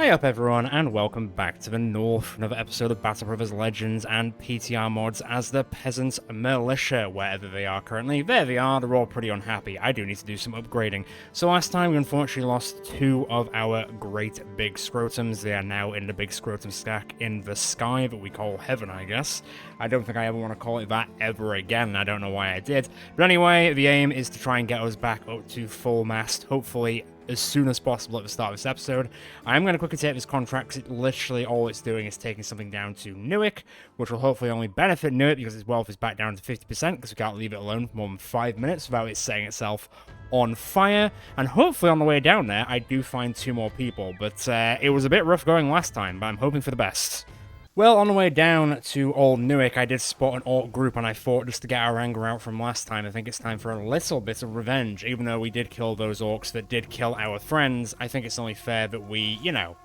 Hey up everyone, and welcome back to the North, another episode of Battle Brothers Legends and PTR mods as the Peasant Militia, wherever they are currently. There they are, they're all pretty unhappy. I do need to do some upgrading. So last time we unfortunately lost two of our great big scrotums. They are now in the big scrotum stack in the sky that we call heaven, I guess. I don't think I ever want to call it that ever again, I don't know why I did. But anyway, the aim is to try and get us back up to full mast, hopefully as soon as possible at the start of this episode. I'm going to quickly take this contract because literally all it's doing is taking something down to Newark, which will hopefully only benefit Newark because its wealth is back down to 50% because we can't leave it alone for more than 5 minutes without it setting itself on fire. And hopefully on the way down there, I do find 2 more people, but it was a bit rough going last time, but I'm hoping for the best. Well, on the way down to Old Newark, I did spot an orc group, and I thought just to get our anger out from last time, I think it's time for a little bit of revenge. Even though we did kill those orcs that did kill our friends, I think it's only fair that we, you know,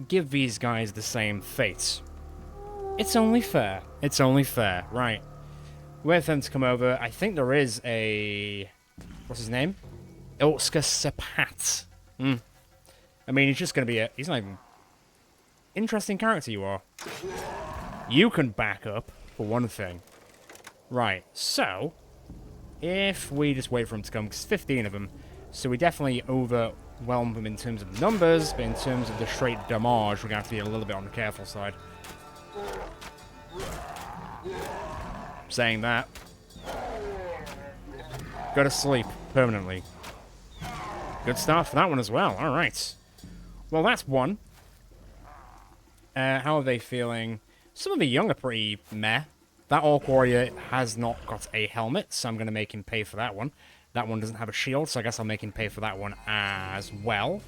give these guys the same fate. It's only fair. It's only fair. Right. Wait for them to come over. I think there is a... what's his name? Ilska Sepat. I mean, he's just going to be a... he's not even... interesting character you are. You can back up, for one thing. Right, so... if we just wait for him to come, because 15 of them, so we definitely overwhelm them in terms of numbers, but in terms of the straight damage, we're going to have to be a little bit on the careful side. Saying that. Go to sleep, permanently. Good start for that one as well, alright. Well, that's one. How are they feeling? Some of the young are pretty meh. That Orc Warrior has not got a helmet, so I'm going to make him pay for that one. That one doesn't have a shield, so I guess I'll make him pay for that one as well.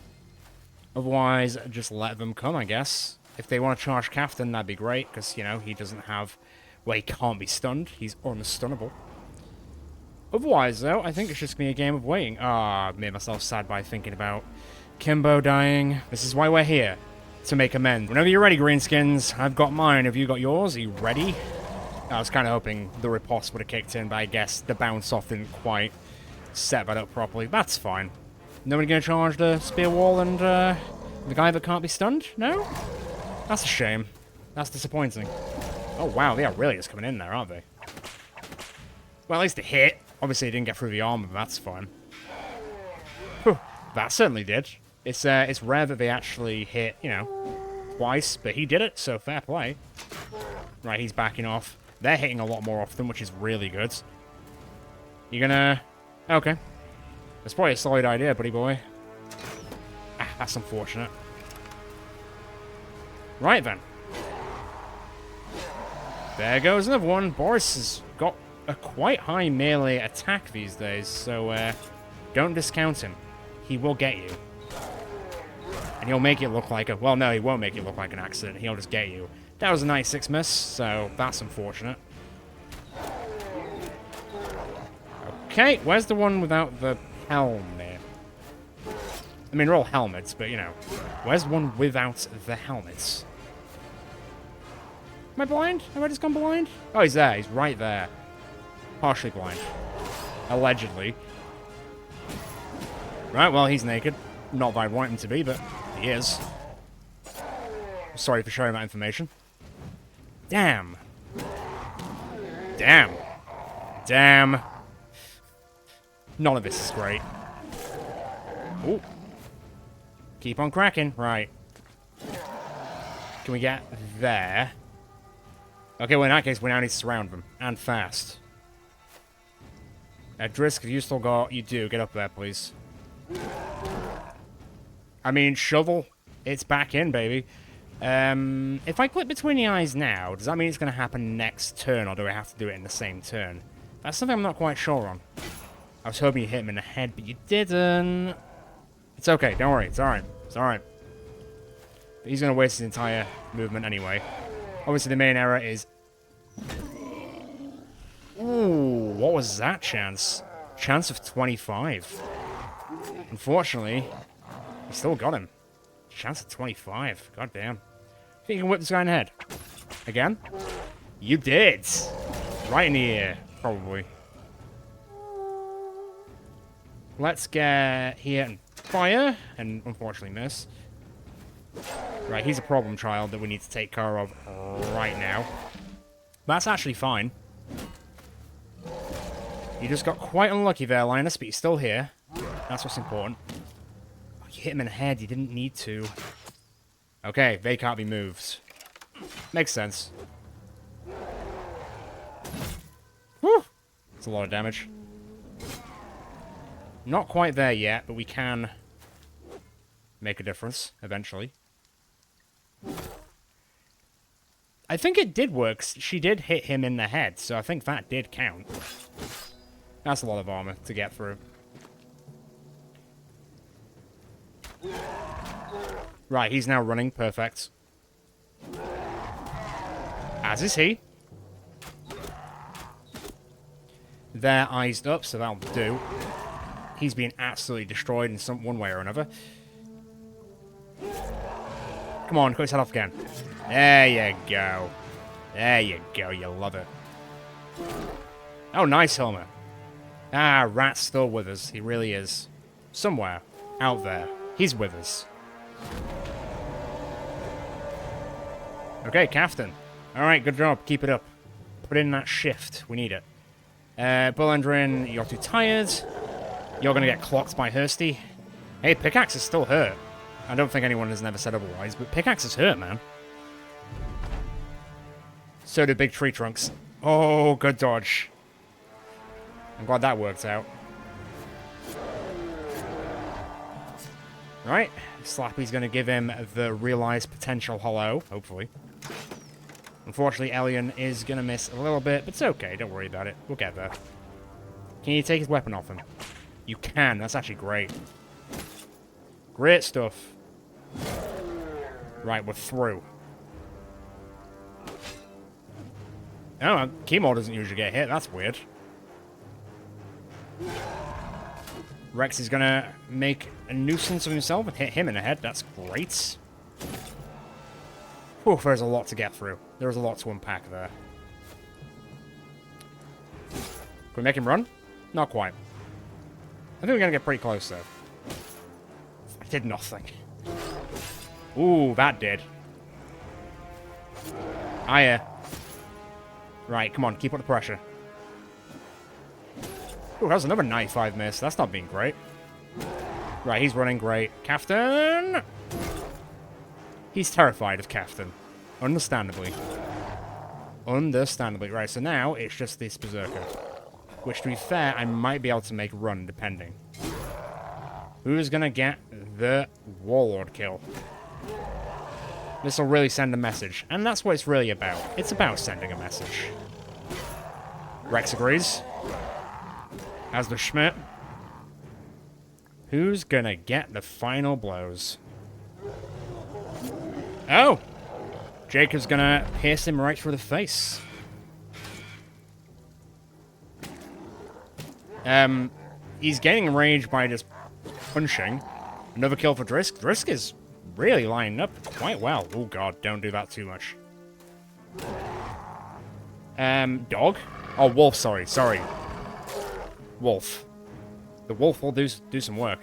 Otherwise, just let them come, I guess. If they want to charge Captain, that'd be great, because, you know, he doesn't have... well, he can't be stunned. He's unstunnable. Otherwise, though, I think it's just going to be a game of waiting. Ah, I made myself sad by thinking about Kimbo dying. This is why we're here. To make amends. Whenever you're ready, Greenskins, I've got mine. Have you got yours? Are you ready? I was kind of hoping the riposte would have kicked in, but I guess the bounce off didn't quite set that up properly. That's fine. Nobody gonna charge the spear wall and the guy that can't be stunned? No? That's a shame. That's disappointing. Oh wow, they are really just coming in there, aren't they? Well, at least it hit. Obviously, it didn't get through the armor, but that's fine. Whew, that certainly did. It's rare that they actually hit, you know, twice, but he did it, so fair play. Right, he's backing off. They're hitting a lot more often, which is really good. You gonna... okay. That's probably a solid idea, buddy boy. Ah, that's unfortunate. Right, then. There goes another one. Boris has got a quite high melee attack these days, so don't discount him. He will get you. And he'll make it look like a... well, no, he won't make it look like an accident. He'll just get you. That was a 96 miss, so that's unfortunate. Okay, where's the one without the helmet? I mean, they're all helmets, but, you know. Where's the one without the helmets? Am I blind? Have I just gone blind? Oh, he's there. He's right there. Partially blind. Allegedly. Right, well, he's naked. Not that I'd want him to be, but he is. Sorry for sharing that information. Damn. Damn. Damn. None of this is great. Ooh. Keep on cracking. Right. Can we get there? Okay, well, in that case, we now need to surround them. And fast. Drisk, if you still got... you do. Get up there, please. I mean, shovel. It's back in, baby. If I click between the eyes now, does that mean it's going to happen next turn, or do I have to do it in the same turn? That's something I'm not quite sure on. I was hoping you hit him in the head, but you didn't. It's okay, don't worry, it's alright. It's alright. He's going to waste his entire movement anyway. Obviously, the main error is... ooh, what was that chance? Chance of 25. Unfortunately, we still got him. Chance of 25. God damn. Think you can whip this guy in the head? Again? You did! Right in the ear, probably. Let's get here and fire, and unfortunately miss. Right, he's a problem child that we need to take care of right now. That's actually fine. You just got quite unlucky there, Linus, but you're still here. That's what's important. Oh, you hit him in the head. You didn't need to. Okay, they can't be moved. Makes sense. Whew! That's a lot of damage. Not quite there yet, but we can make a difference eventually. I think it did work. She did hit him in the head, so I think that did count. That's a lot of armor to get through. Right, he's now running. Perfect. As is he. They're eyes up, so that'll do. He's being absolutely destroyed in one way or another. Come on, cut his head off again. There you go. There you go, you love it. Oh, nice helmet. Ah, Rat's still with us. He really is. Somewhere. Out there. He's with us. Okay, Captain. Alright, good job. Keep it up. Put in that shift. We need it. Bullendrin, you're too tired. You're gonna get clocked by Hursty. Hey, Pickaxe is still hurt. I don't think anyone has never said otherwise, but Pickaxe is hurt, man. So do big tree trunks. Oh, good dodge. I'm glad that worked out. Right. Slappy's going to give him the realized potential hello, hopefully. Unfortunately, Elion is going to miss a little bit, but it's okay. Don't worry about it. We'll get there. Can you take his weapon off him? You can. That's actually great. Great stuff. Right, we're through. Oh, Chemo doesn't usually get hit. That's weird. Rex is gonna make a nuisance of himself and hit him in the head. That's great. Whew, there's a lot to get through. There's a lot to unpack there. Can we make him run? Not quite. I think we're gonna get pretty close, though. I did nothing. Ooh, that did. Hiya. Right, come on, keep up the pressure. Ooh, that was another 95 miss. That's not being great. Right, he's running great. Captain! He's terrified of Captain. Understandably. Understandably. Right, so now it's just this Berserker. Which, to be fair, I might be able to make run, depending. Who's gonna get the Warlord kill? This will really send a message. And that's what it's really about. It's about sending a message. Rex agrees. As the Schmidt. Who's gonna get the final blows? Oh! Jacob's gonna pierce him right through the face. He's gaining rage by just punching. Another kill for Drisk. Drisk is really lining up quite well. Oh god, don't do that too much. Dog? Oh, wolf, sorry. Wolf. The wolf will do some work.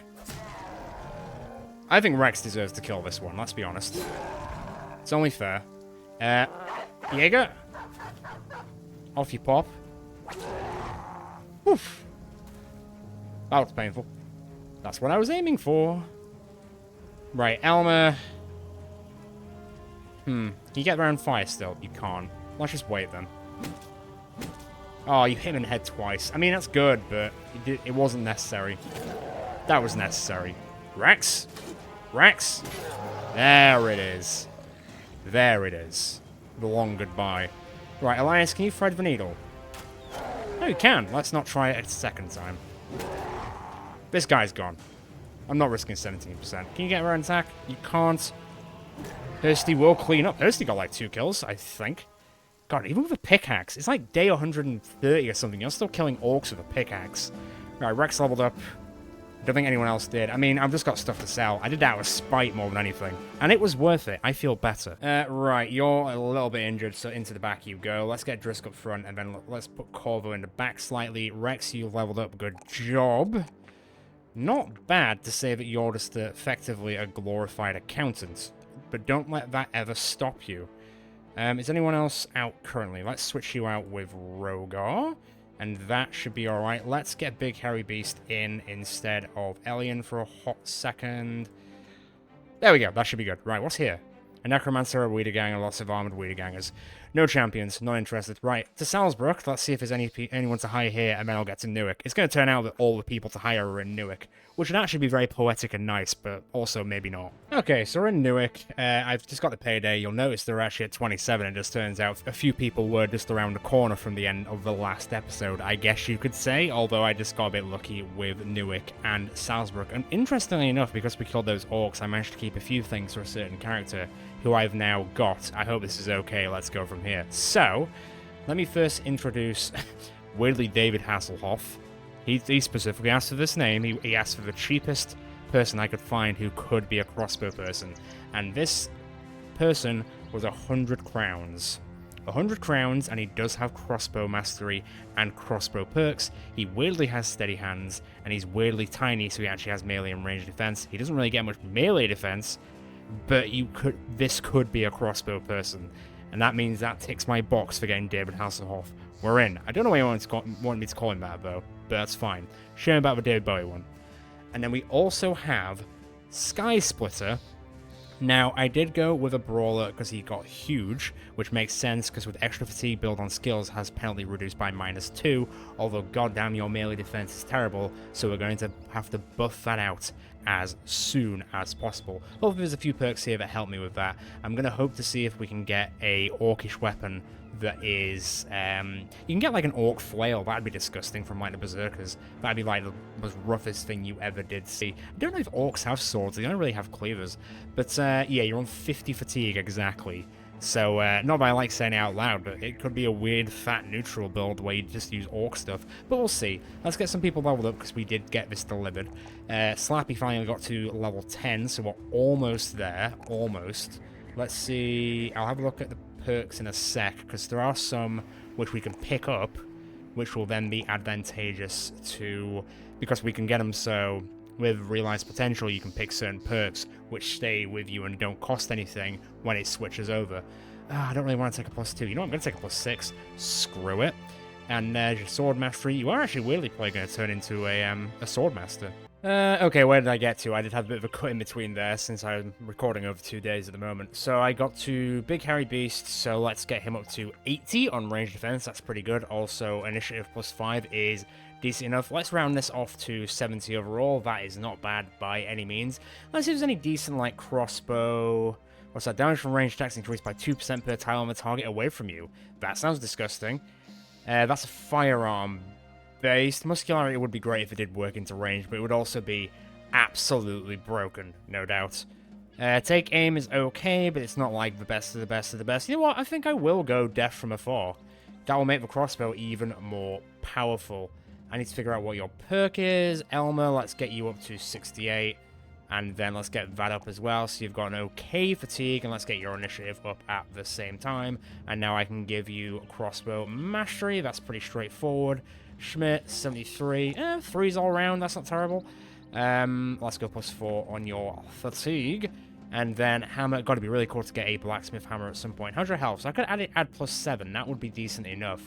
I think Rex deserves to kill this one, let's be honest. It's only fair. Jaeger? Off you pop. Oof. That was painful. That's what I was aiming for. Right, Elmer. Can you get around fire still? You can't. Let's just wait then. Oh, you hit him in the head twice. I mean, that's good, but it wasn't necessary. That was necessary. Rex? Rex? There it is. There it is. The long goodbye. Right, Elias, can you thread the needle? No, you can. Let's not try it a second time. This guy's gone. I'm not risking 17%. Can you get around attack? You can't. Hursty will clean up. Hursty got like 2 kills, I think. God, even with a pickaxe, it's like day 130 or something. You're still killing orcs with a pickaxe. Right, Rex leveled up. Don't think anyone else did. I mean, I've just got stuff to sell. I did that with spite more than anything. And it was worth it. I feel better. Right, you're a little bit injured, so into the back you go. Let's get Drisk up front, and then let's put Corvo in the back slightly. Rex, you leveled up. Good job. Not bad to say that you're just effectively a glorified accountant. but don't let that ever stop you. Is anyone else out currently? Let's switch you out with Rogar, and that should be alright. Let's get Big Hairy Beast in instead of Elian for a hot second. There we go, that should be good. Right, what's here? A Necromancer, a Weeder Gang, and lots of armored Weeder Gangers. No champions, not interested. Right, to Salzburg, let's see if there's anyone to hire here, and then I'll get to Newark. It's going to turn out that all the people to hire are in Newark, which would actually be very poetic and nice, but also maybe not. Okay, so we're in Newark. I've just got the payday. You'll notice they're actually at 27. It just turns out a few people were just around the corner from the end of the last episode, I guess you could say, although I just got a bit lucky with Newark and Salzburg. And interestingly enough, because we killed those orcs, I managed to keep a few things for a certain character who I've now got. I hope this is okay. Let's go from here. So, let me first introduce, weirdly, David Hasselhoff. He specifically asked for this name. He asked for the cheapest person I could find who could be a crossbow person. And this person was 100 crowns. 100 crowns, and he does have crossbow mastery and crossbow perks. He weirdly has steady hands, and he's weirdly tiny, so he actually has melee and range defense. He doesn't really get much melee defense, but this could be a crossbow person. And that means that ticks my box for getting David Hasselhoff. We're in. I don't know why you want me to call him that, though, but that's fine. Shame about the David Bowie one. And then we also have Sky Splitter. Now, I did go with a Brawler because he got huge, which makes sense because with extra fatigue, build on skills has penalty reduced by -2, although goddamn your melee defense is terrible, so we're going to have to buff that out as soon as possible. Hopefully there's a few perks here that help me with that. I'm going to hope to see if we can get a orcish weapon that is, you can get like an orc flail. That'd be disgusting from like the berserkers. That'd be like the most roughest thing you ever did see. I don't know if orcs have swords. They don't really have cleavers, but yeah, you're on 50 fatigue exactly. So not that I like saying it out loud, but it could be a weird fat neutral build where you just use orc stuff, but we'll see. Let's get some people leveled up because we did get this delivered. Slappy finally got to level 10, so we're almost there, almost. Let's see, I'll have a look at the perks in a sec, because there are some which we can pick up, which will then be advantageous to, because we can get them so with realized potential you can pick certain perks which stay with you and don't cost anything when it switches over. I don't really want to take a +2. You know what, I'm going to take a +6. Screw it. And your sword mastery, you are actually weirdly probably going to turn into a sword master. Okay, where did I get to? I did have a bit of a cut in between there since I'm recording over 2 days at the moment. So I got to Big Hairy Beast, so let's get him up to 80 on range defense. That's pretty good. Also, initiative +5 is decent enough. Let's round this off to 70 overall. That is not bad by any means. Let's see if there's any decent, like, crossbow. What's that? Damage from range attacks increased by 2% per tile on the target away from you. That sounds disgusting. That's a firearm based. Muscularity would be great if it did work into range, but it would also be absolutely broken, no doubt. Take aim is okay, but it's not like the best of the best of the best. You know what? I think I will go Death from Afar. That will make the crossbow even more powerful. I need to figure out what your perk is. Elmer, let's get you up to 68. And then let's get that up as well. So you've got an okay fatigue, and let's get your initiative up at the same time. And now I can give you a crossbow mastery. That's pretty straightforward. Schmidt, 73. 3's all around. That's not terrible. Let's go +4 on your fatigue. And then hammer. Got to be really cool to get a blacksmith hammer at some point. How's your health? So I could add +7. That would be decent enough.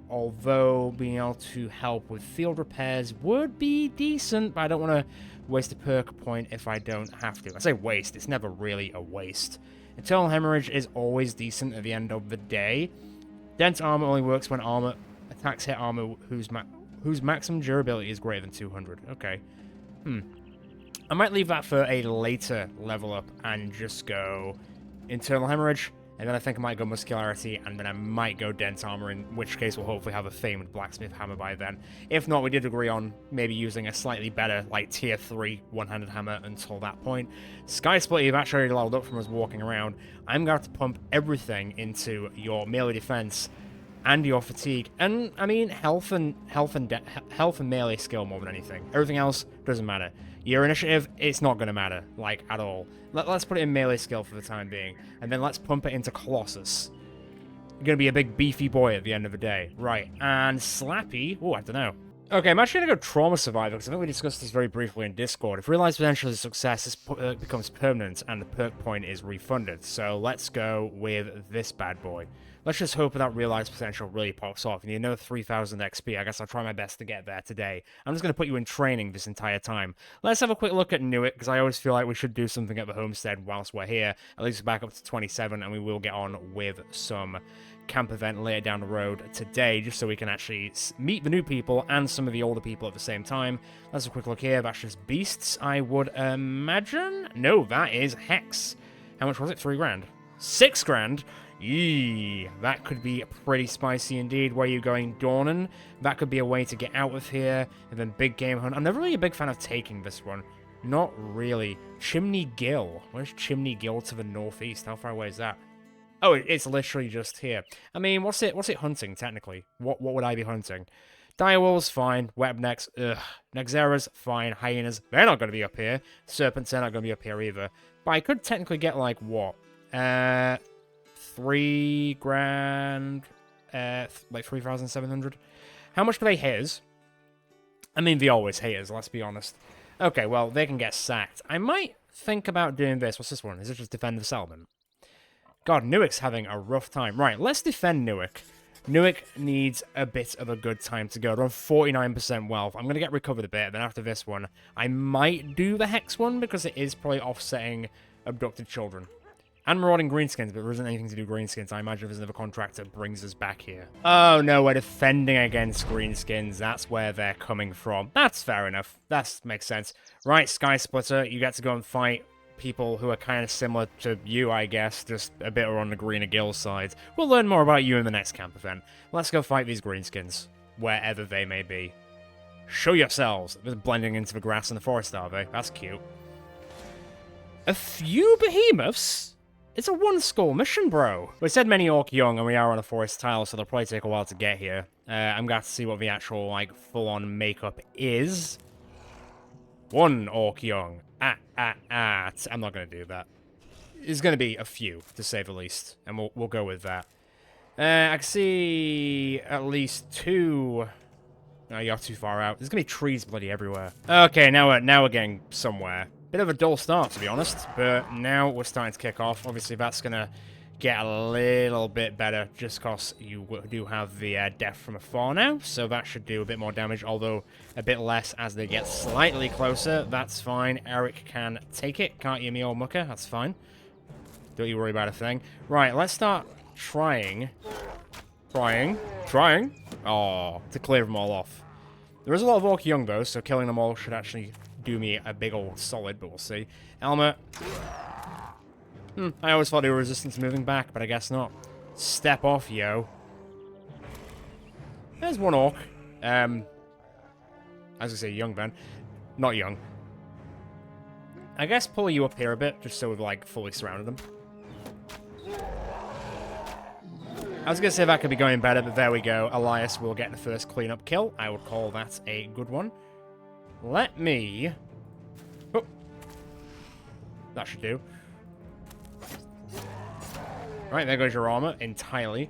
Although being able to help with field repairs would be decent, but I don't want to waste a perk point if I don't have to. I say waste, it's never really a waste. Eternal Hemorrhage is always decent at the end of the day. Dense armor only works when armor attacks hit armor whose maximum durability is greater than 200. Okay. I might leave that for a later level up and just go Internal Hemorrhage. And then I think I might go Muscularity, and then I might go Dense Armor, in which case we'll hopefully have a Famed Blacksmith Hammer by then. If not, we did agree on maybe using a slightly better, like, Tier 3 one-handed hammer until that point. Sky Split, you've actually already leveled up from us walking around. I'm going to have to pump everything into your melee defense and your fatigue. And, I mean, health and melee skill more than anything. Everything else doesn't matter. Your initiative, it's not going to matter, like, at all. Let's put it in melee skill for the time being. And then let's pump it into Colossus. You're going to be a big beefy boy at the end of the day. Right, and Slappy, oh, I don't know. Okay, I'm actually going to go Trauma Survivor, because I think we discussed this very briefly in Discord. If realized potential is success, this becomes permanent, and the perk point is refunded. So let's go with this bad boy. Let's just hope that realized potential really pops off. You need another 3,000 XP. I guess I'll try my best to get there today. I'm just going to put you in training this entire time. Let's have a quick look at Newick, because I always feel like we should do something at the homestead whilst we're here. At least back up to 27, and we will get on with some camp event later down the road today, just so we can actually meet the new people and some of the older people at the same time. Let's have a quick look here. That's just beasts, I would imagine. No, that is Hex. How much was it? 3 grand. 6 grand? Yee, that could be pretty spicy indeed. Where are you going, Dornan? That could be a way to get out of here. And then Big Game Hunt. I'm never really a big fan of taking this one. Not really. Chimney Gill. Where's Chimney Gill to the northeast? How far away is that? Oh, it's literally just here. I mean, what's it hunting, technically? What would I be hunting? Direwolves, fine. Webnecks, ugh. Nexeras, fine. Hyenas, they're not going to be up here. Serpents, they're not going to be up here either. But I could technically get, like, what? 3 grand? Like 3,700? How much do they hit us? I mean, they always hate us, let's be honest. Okay, well, they can get sacked. I might think about doing this. What's this one? Is it just defend the settlement? God, Newick's having a rough time. Right, let's defend Newick. Newick needs a bit of a good time to go. They're on 49% wealth. I'm going to get recovered a bit, then after this one, I might do the Hex one, because it is probably offsetting abducted children. And marauding greenskins, but there isn't anything to do greenskins. I imagine there's another contract that brings us back here. Oh no, we're defending against greenskins. That's where they're coming from. That's fair enough. That makes sense. Right, Sky Splitter, you get to go and fight people who are kind of similar to you, I guess, just a bit on the greener gill side. We'll learn more about you in the next camp event. Let's go fight these greenskins, wherever they may be. Show yourselves. They're blending into the grass in the forest, are they? That's cute. A few behemoths? It's a one-skull mission, bro. We said many orc young, and we are on a forest tile, so they'll probably take a while to get here. I'm going to see what the actual, like, full-on makeup is. 1 orc young. I'm not going to do that. It's going to be a few, to say the least, and we'll go with that. I can see at least 2... No, you're too far out. There's going to be trees bloody everywhere. Okay, now we're getting somewhere. Bit of a dull start, to be honest, but now we're starting to kick off. Obviously, that's going to get a little bit better, just because you do have the death from afar now, so that should do a bit more damage, although a bit less as they get slightly closer. That's fine. Eric can take it. Can't you, me old mucker? That's fine. Don't you worry about a thing. Right, let's start trying. Oh, to clear them all off. There is a lot of orc young, though, so killing them all should actually do me a big old solid, but we'll see. Elmer. I always thought they were resistant to moving back, but I guess not. Step off, yo. There's 1 orc. I was gonna say young then. Not young. I guess pull you up here a bit, just so we've, like, fully surrounded them. I was gonna say that could be going better, but there we go. Elias will get the first cleanup kill. I would call that a good one. Let me... Oh. That should do. Right, there goes your armor, entirely.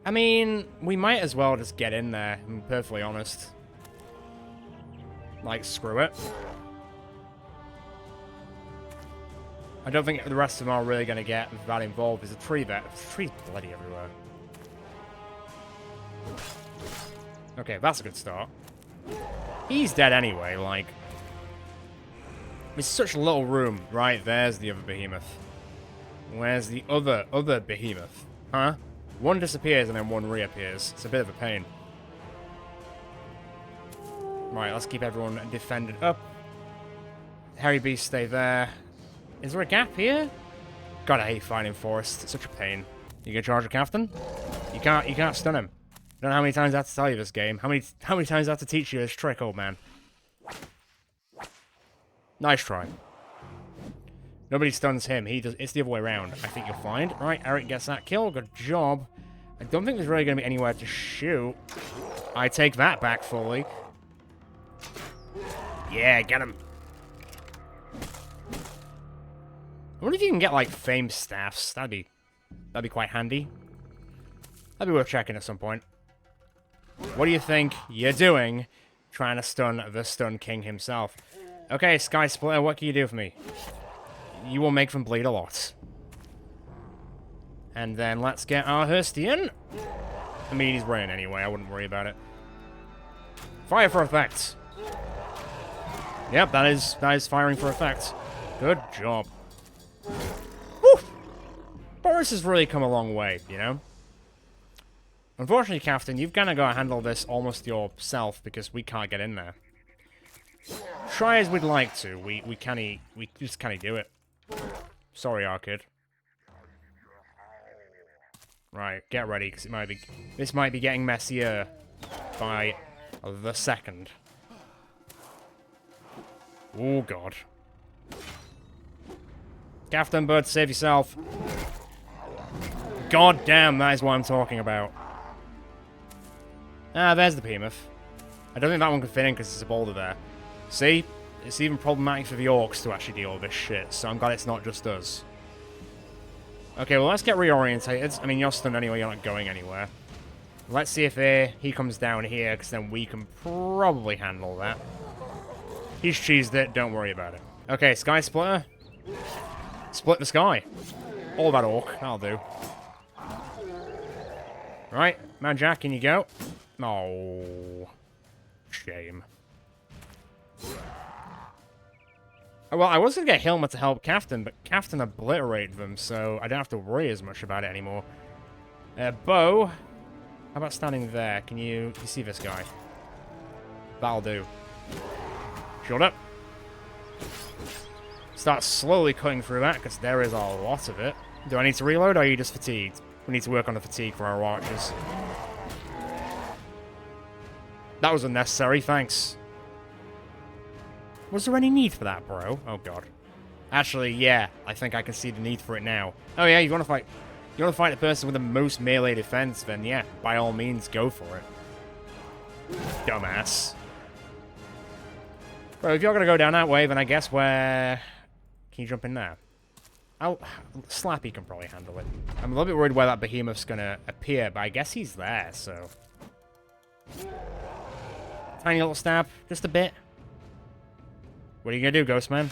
I mean, we might as well just get in there, I'm perfectly honest. Like, screw it. I don't think the rest of them are really going to get that involved. There's a tree there. There's trees bloody everywhere. Okay, that's a good start. He's dead anyway, like... It's such a little room. Right, there's the other behemoth. Where's the other behemoth? Huh? 1 disappears and then 1 reappears. It's a bit of a pain. Right, let's keep everyone defended up. Hairy beasts stay there. Is there a gap here? God, I hate fighting forest. It's such a pain. You gonna charge a captain? You can't stun him. I don't know how many times I have to tell you this game. How many times I have to teach you this trick, old man? Nice try. Nobody stuns him. It's the other way around. I think you'll find. Right, Eric gets that kill. Good job. I don't think there's really going to be anywhere to shoot. I take that back fully. Yeah, get him. I wonder if you can get, like, famed staffs. That'd be quite handy. That'd be worth checking at some point. What do you think you're doing trying to stun the Stun King himself? Okay, Sky Splitter, what can you do for me? You will make them bleed a lot. And then let's get our Hurstian. I mean, he's running anyway. I wouldn't worry about it. Fire for effect. Yep, that is firing for effect. Good job. Woo! Boris has really come a long way, you know? Unfortunately, Captain, you've kind of got to handle this almost yourself because we can't get in there. Try as we'd like to, we just can't do it. Sorry, our kid. Right, get ready, because this might be getting messier by the second. Oh god. Captain Bird, save yourself. God damn, that is what I'm talking about. Ah, there's the behemoth. I don't think that one can fit in because there's a boulder there. See? It's even problematic for the orcs to actually deal with this shit, so I'm glad it's not just us. Okay, well, let's get reorientated. I mean, you're stunned anyway, you're not going anywhere. Let's see if he comes down here, because then we can probably handle that. He's cheesed it, don't worry about it. Okay, Sky Splitter. Split the sky. All that orc, that'll do. Right, Man Jack, can you go? Oh, shame. Well, I was going to get Hilma to help Captain, but Captain obliterated them, so I don't have to worry as much about it anymore. Bo, how about standing there? Can you see this guy? That'll do. Shield up. Start slowly cutting through that, because there is a lot of it. Do I need to reload, or are you just fatigued? We need to work on the fatigue for our archers. That was unnecessary, thanks. Was there any need for that, bro? Oh god. Actually, yeah, I think I can see the need for it now. Oh yeah, you want to fight the person with the most melee defense, then yeah, by all means, go for it. Dumbass. Bro, if you're gonna go down that way, then I guess where... Can you jump in there? Slappy can probably handle it. I'm a little bit worried where that behemoth's gonna appear, but I guess he's there, so... Tiny little stab, just a bit. What are you gonna do, Ghostman?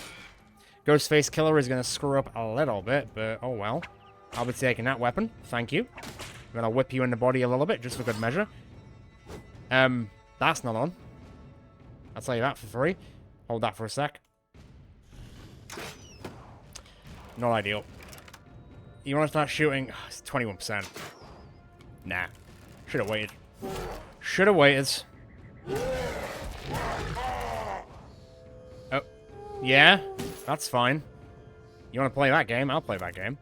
Ghostface Killer is gonna screw up a little bit, but oh well. I'll be taking that weapon, thank you. I'm gonna whip you in the body a little bit, just for good measure. That's not on. I'll tell you that for free. Hold that for a sec. Not ideal. You wanna start shooting? Oh, it's 21%. Nah. Should've waited. Should've waited. Oh, yeah, that's fine. You want to play that game? I'll play that game.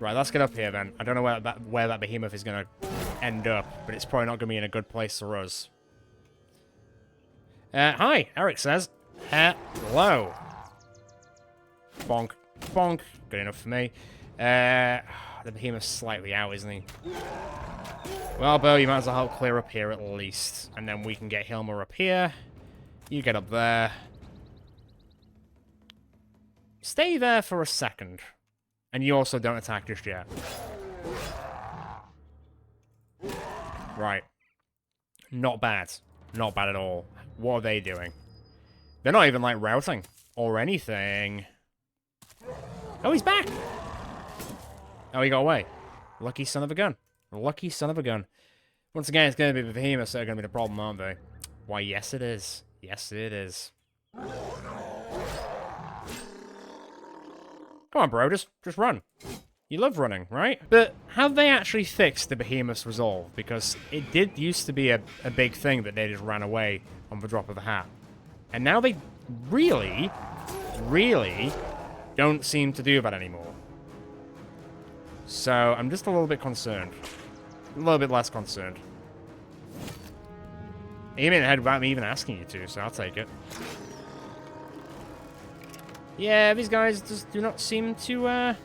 Right, let's get up here then. I don't know where that behemoth is going to end up, but it's probably not going to be in a good place for us. Hi, Eric says. Hello. Bonk. Bonk. Good enough for me. The behemoth's slightly out, isn't he? Well, Bo, you might as well help clear up here at least. And then we can get Hilma up here. You get up there. Stay there for a second. And you also don't attack just yet. Right. Not bad. Not bad at all. What are they doing? They're not even, like, routing. Or anything. Oh, he's back! Oh, he got away. Lucky son of a gun. Lucky son of a gun. Once again, it's going to be the behemoths that are going to be the problem, aren't they? Why, yes it is. Yes it is. Come on, bro, just run. You love running, right? But have they actually fixed the behemoth's resolve? Because it did used to be a big thing that they just ran away on the drop of a hat. And now they really, really don't seem to do that anymore. So, I'm just a little bit concerned. A little bit less concerned. You made ahead without me even asking you to, so I'll take it. Yeah, these guys just do not seem to,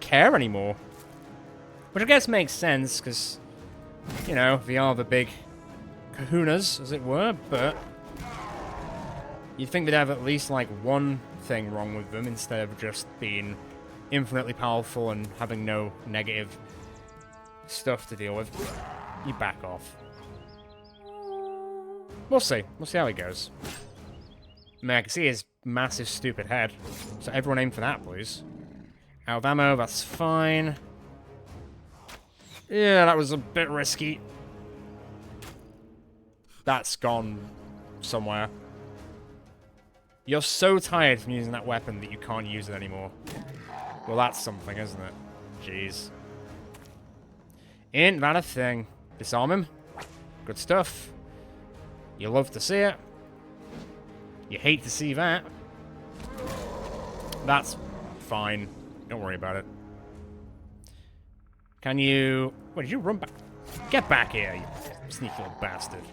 care anymore. Which I guess makes sense, because, you know, they are the big kahunas, as it were, but... You'd think they'd have at least, like, one thing wrong with them, instead of just being infinitely powerful and having no negative stuff to deal with. You back off. We'll see. We'll see how it goes. I mean, I can see his massive, stupid head. So everyone aim for that, please. Out of ammo, that's fine. Yeah, that was a bit risky. That's gone somewhere. You're so tired from using that weapon that you can't use it anymore. Well, that's something, isn't it? Jeez. Ain't that a thing? Disarm him. Good stuff. You love to see it. You hate to see that. That's fine. Don't worry about it. Can you... Wait, did you run back? Get back here, you sneaky little bastard.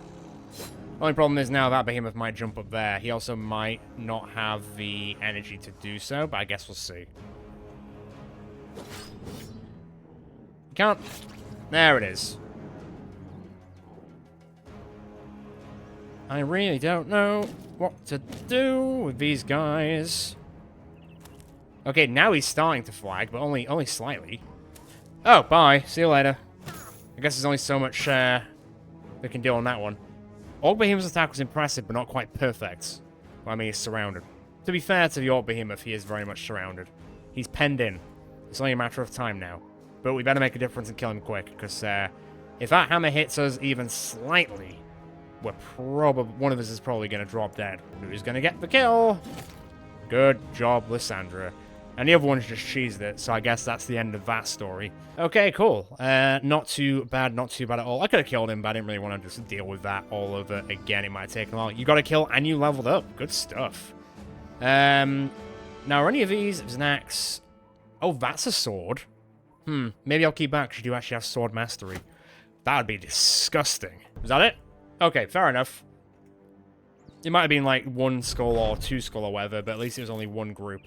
Only problem is now that behemoth might jump up there. He also might not have the energy to do so, but I guess we'll see. Can't... There it is. I really don't know what to do with these guys. Okay, now he's starting to flag, but only slightly. Oh, bye. See you later. I guess there's only so much we can deal on that one. Orc Behemoth's attack was impressive, but not quite perfect. Well, I mean, he's surrounded. To be fair to the Orc Behemoth, he is very much surrounded. He's penned in. It's only a matter of time now. But we better make a difference and kill him quick, because if that hammer hits us even slightly, we're probably... One of us is probably going to drop dead. Who's going to get the kill? Good job, Lysandra. And the other one's just cheesed it, so I guess that's the end of that story. Okay, cool. Not too bad at all. I could have killed him, but I didn't really want to just deal with that all over again. It might have taken a while. You got a kill, and you leveled up. Good stuff. Now, are any of these... There's an axe. Oh, that's a sword. Maybe I'll keep that, because you do actually have sword mastery. That would be disgusting. Is that it? Okay, fair enough. It might have been like 1 skull or 2 skull or whatever, but at least it was only 1 group.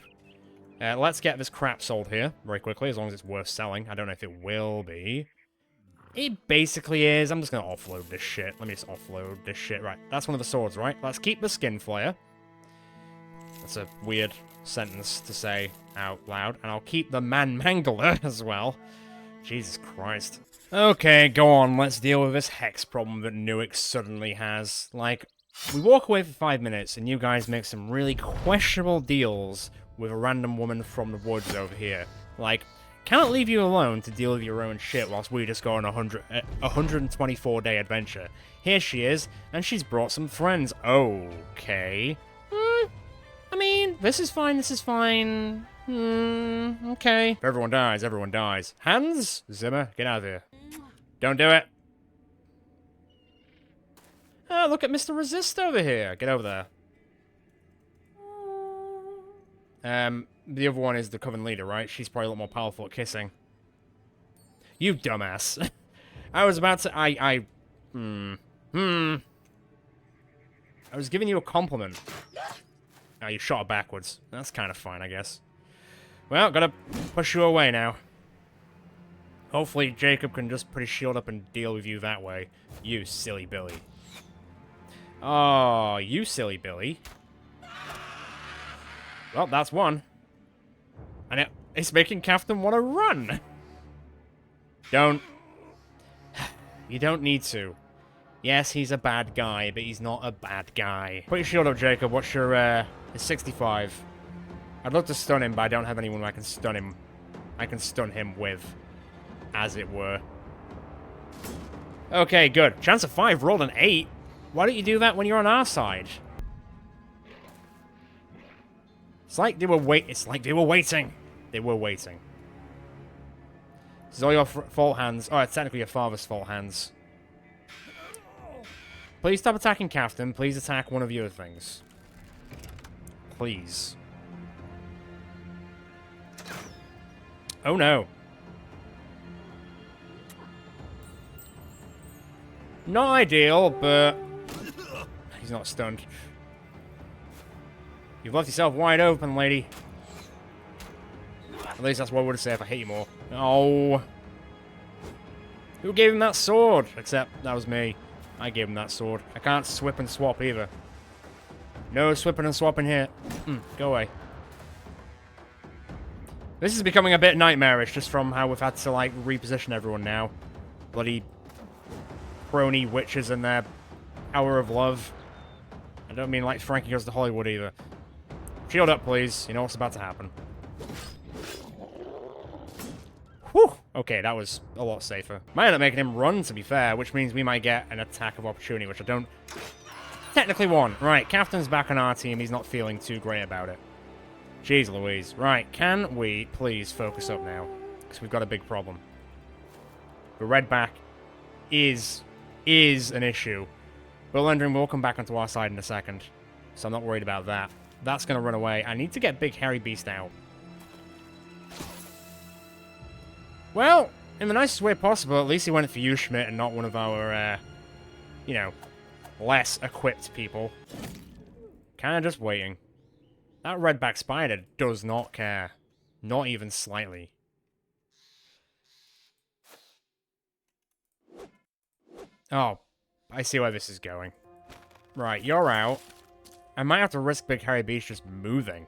Let's get this crap sold here very quickly, as long as it's worth selling. I don't know if it will be. It basically is. I'm just going to offload this shit. Let me just offload this shit. Right, that's one of the swords, right? Let's keep the skin flare. That's a weird sentence to say out loud. And I'll keep the man-mangler as well. Jesus Christ. Okay, go on. Let's deal with this hex problem that Newick suddenly has. Like, we walk away for 5 minutes, and you guys make some really questionable deals with a random woman from the woods over here. Like, cannot leave you alone to deal with your own shit whilst we just go on a 124-day adventure. Here she is, and she's brought some friends. Okay. I mean, this is fine, this is fine. Okay. If everyone dies, everyone dies. Hands? Zimmer, get out of here. Don't do it. Oh, look at Mr. Resist over here. Get over there. The other one is the Coven leader, right? She's probably a lot more powerful at kissing. You dumbass. I was about to... I was giving you a compliment. Oh, you shot her backwards. That's kind of fine, I guess. Well, gotta push you away now. Hopefully Jacob can just put his shield up and deal with you that way. You silly Billy. Oh, you silly Billy. Well, that's one. And it's making Captain want to run. Don't. You don't need to. Yes, he's a bad guy, but he's not a bad guy. Put your shield up, Jacob. What's your, It's 65. I'd love to stun him, but I don't have anyone I can stun him. I can stun him with, as it were. Okay, good. Chance of 5, rolled an 8. Why don't you do that when you're on our side? It's like they were waiting. They were waiting. This is all your fault, Hands. Oh, it's technically your father's fault, Hands. Please stop attacking Captain. Please attack one of your things. Please. Oh no. Not ideal, but he's not stunned. You've left yourself wide open, lady. At least that's what I would say if I hit you more. Oh. Who gave him that sword? Except that was me. I gave him that sword. I can't swip and swap either. No swipping and swapping here. Go away. This is becoming a bit nightmarish just from how we've had to, like, reposition everyone now. Bloody crony witches and their power of love. I don't mean like Frankie Goes to Hollywood either. Shield up, please. You know what's about to happen. Whew! Okay, that was a lot safer. Might end up making him run, to be fair, which means we might get an attack of opportunity, which I don't technically want. Right, Captain's back on our team. He's not feeling too great about it. Jeez Louise. Right, can we please focus up now? Because we've got a big problem. The red back is an issue. But Lendrin will come back onto our side in a second. So I'm not worried about that. That's going to run away. I need to get Big Hairy Beast out. Well, in the nicest way possible, at least he went for you, Schmidt, and not one of our, you know, less equipped people. Kind of just waiting. That redback spider does not care. Not even slightly. Oh, I see where this is going. Right, you're out. I might have to risk Big Hairy Beast just moving.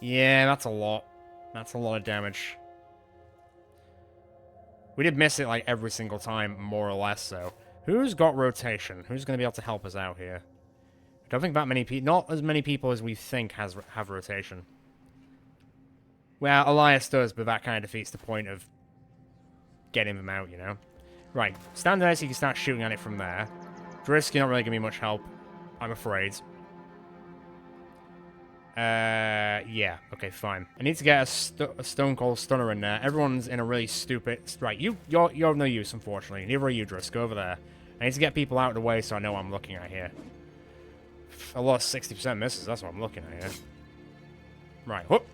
Yeah, that's a lot. That's a lot of damage. We did miss it, like, every single time, more or less, so. Who's got rotation? Who's going to be able to help us out here? I don't think that many people... Not as many people as we think have rotation. Well, Elias does, but that kind of defeats the point of getting them out, you know? Right, stand there so you can start shooting at it from there. Drisk, you're not really giving me much help, I'm afraid. Yeah. Okay, fine. I need to get a Stone Cold Stunner in there. Everyone's in a really stupid... Right, you're of no use, unfortunately. Neither are you, Drisk. Go over there. I need to get people out of the way so I know what I'm looking at here. A lot of 60% misses. That's what I'm looking at here. Right, whoop.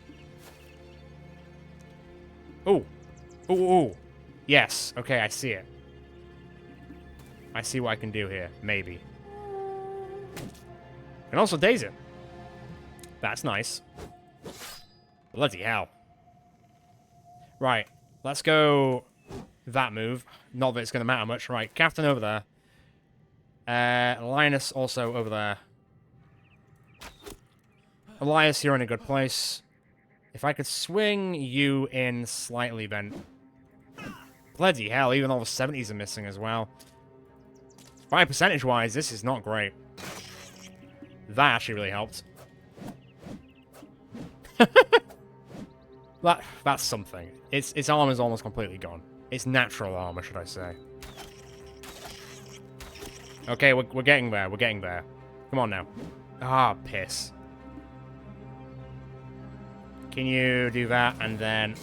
Ooh. Ooh, ooh. Yes. Okay, I see it. I see what I can do here. Maybe. And also daze it. That's nice. Bloody hell. Right. Let's go that move. Not that it's going to matter much. Right. Captain over there. Linus also over there. Elias, you're in a good place. If I could swing you in slightly, then... Bloody hell, even all the 70s are missing as well. By percentage-wise, this is not great. That actually really helped. That's something. Its armor's almost completely gone. Its natural armor, should I say. Okay, we're getting there. We're getting there. Come on now. Ah, piss. Can you do that and then...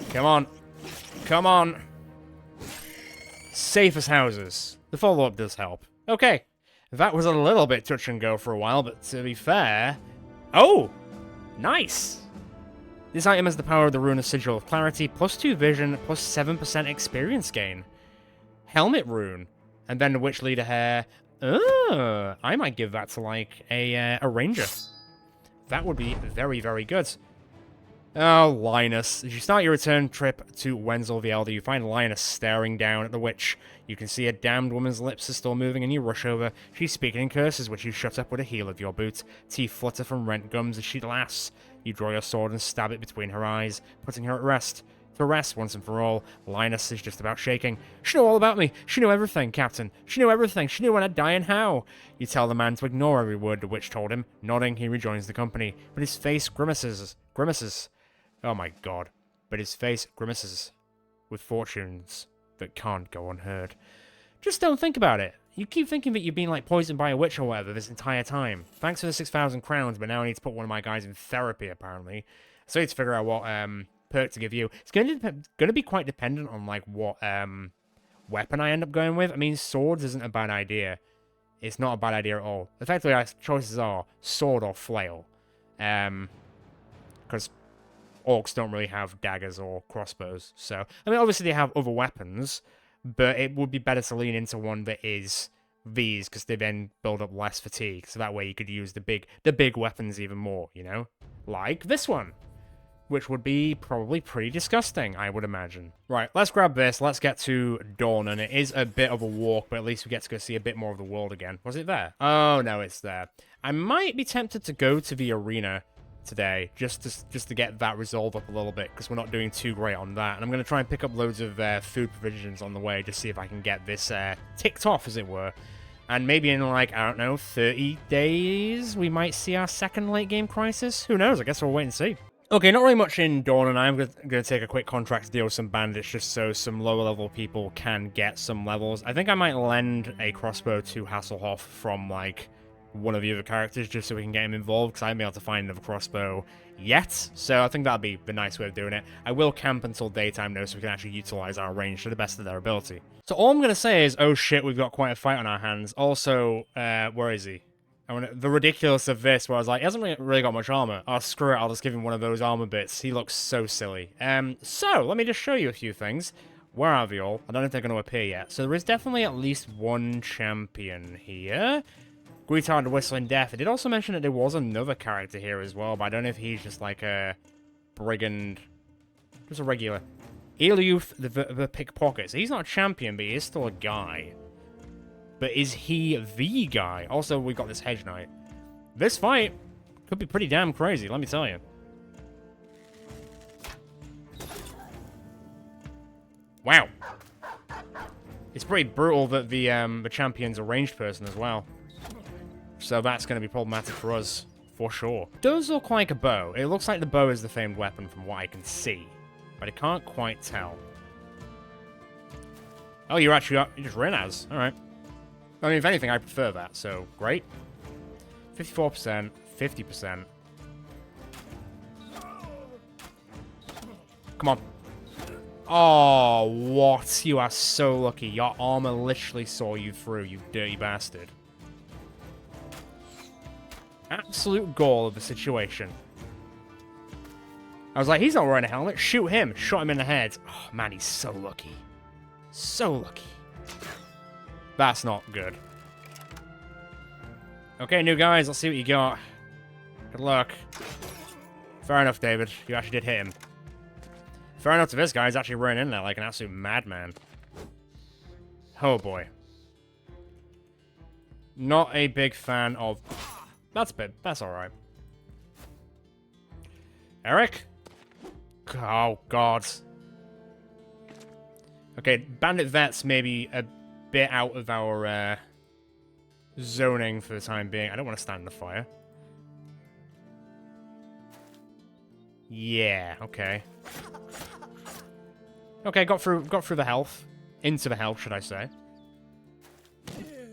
Come on. Come on. Safe as houses. The follow-up does help. Okay. That was a little bit touch and go for a while, but to be fair... Oh! Nice! This item has the power of the Rune of Sigil of Clarity, plus 2 vision, plus 7% experience gain. Helmet Rune. And then the Witch Leader Hair. I might give that to, like, a Ranger. That would be very, very good. Oh, Linus. As you start your return trip to Wenzel the Elder, you find Linus staring down at the witch. You can see a damned woman's lips are still moving, and you rush over. She's speaking in curses, which you shut up with the heel of your boot. Teeth flutter from rent gums as she laughs. You draw your sword and stab it between her eyes, putting her at rest. To rest once and for all, Linus is just about shaking. She knew all about me. She knew everything, Captain. She knew everything. She knew when I'd die and how. You tell the man to ignore every word the witch told him. Nodding, he rejoins the company, but his face grimaces. Oh my god. But his face grimaces with fortunes that can't go unheard. Just don't think about it. You keep thinking that you've been like poisoned by a witch or whatever this entire time. Thanks for the 6,000 crowns, but now I need to put one of my guys in therapy, apparently. So I need to figure out what perk to give you. It's going to be quite dependent on like what weapon I end up going with. I mean, swords isn't a bad idea. It's not a bad idea at all. Effectively, our choices are sword or flail. Because orcs don't really have daggers or crossbows. So, I mean, obviously they have other weapons, but it would be better to lean into one that is these, because they then build up less fatigue. So that way you could use the big weapons even more, you know? Like this one, which would be probably pretty disgusting, I would imagine. Right, let's grab this. Let's get to Dawn, and it is a bit of a walk, but at least we get to go see a bit more of the world again. Was it there? Oh, no, it's there. I might be tempted to go to the arena today, just to get that resolved up a little bit, because we're not doing too great on that. And I'm going to try and pick up loads of food provisions on the way, just see if I can get this ticked off, as it were. And maybe in, like, I don't know, 30 days, we might see our second late-game crisis? Who knows? I guess we'll wait and see. Okay, not really much in Dawn, and I'm going to take a quick contract to deal with some bandits just so some lower-level people can get some levels. I think I might lend a crossbow to Hasselhoff from, like, one of the other characters just so we can get him involved, because I haven't been able to find another crossbow yet, so I think that'd be the nice way of doing it. I will camp until daytime, though, so we can actually utilize our range to the best of their ability. So all I'm going to say is, oh shit, we've got quite a fight on our hands. Also, where is he? The ridiculous of this, where I was like, he hasn't really got much armor. Oh, screw it, I'll just give him one of those armor bits. He looks so silly. So, let me just show you a few things. Where are they all? I don't know if they're going to appear yet. So there is definitely at least one champion here. Guitar and Whistling Death. I did also mention that there was another character here as well, but I don't know if he's just like a brigand. Just a regular. Eliuth the Pickpocket. So he's not a champion, but he is still a guy. But is he the guy? Also, we got this Hedge Knight. This fight could be pretty damn crazy, let me tell you. Wow. It's pretty brutal that the champion's a ranged person as well. So that's going to be problematic for us, for sure. Does look like a bow. It looks like the bow is the famed weapon from what I can see. But I can't quite tell. Oh, you just ran as. Alright. I mean, if anything, I prefer that, so great. 54%, 50%. Come on. Oh, what? You are so lucky. Your armor literally saw you through, you dirty bastard. Absolute goal of the situation. I was like, he's not wearing a helmet. Shoot him. Shot him in the head. Oh, man, he's so lucky. So lucky. That's not good. Okay, new guys, let's see what you got. Good luck. Fair enough, David. You actually did hit him. Fair enough to this guy. He's actually running in there like an absolute madman. Oh, boy. Not a big fan of... That's alright. Eric? Oh, God. Okay, Bandit Vet's maybe a bit out of our zoning for the time being. I don't want to stand in the fire. Yeah, okay. Okay, got through the health. Into the health, should I say.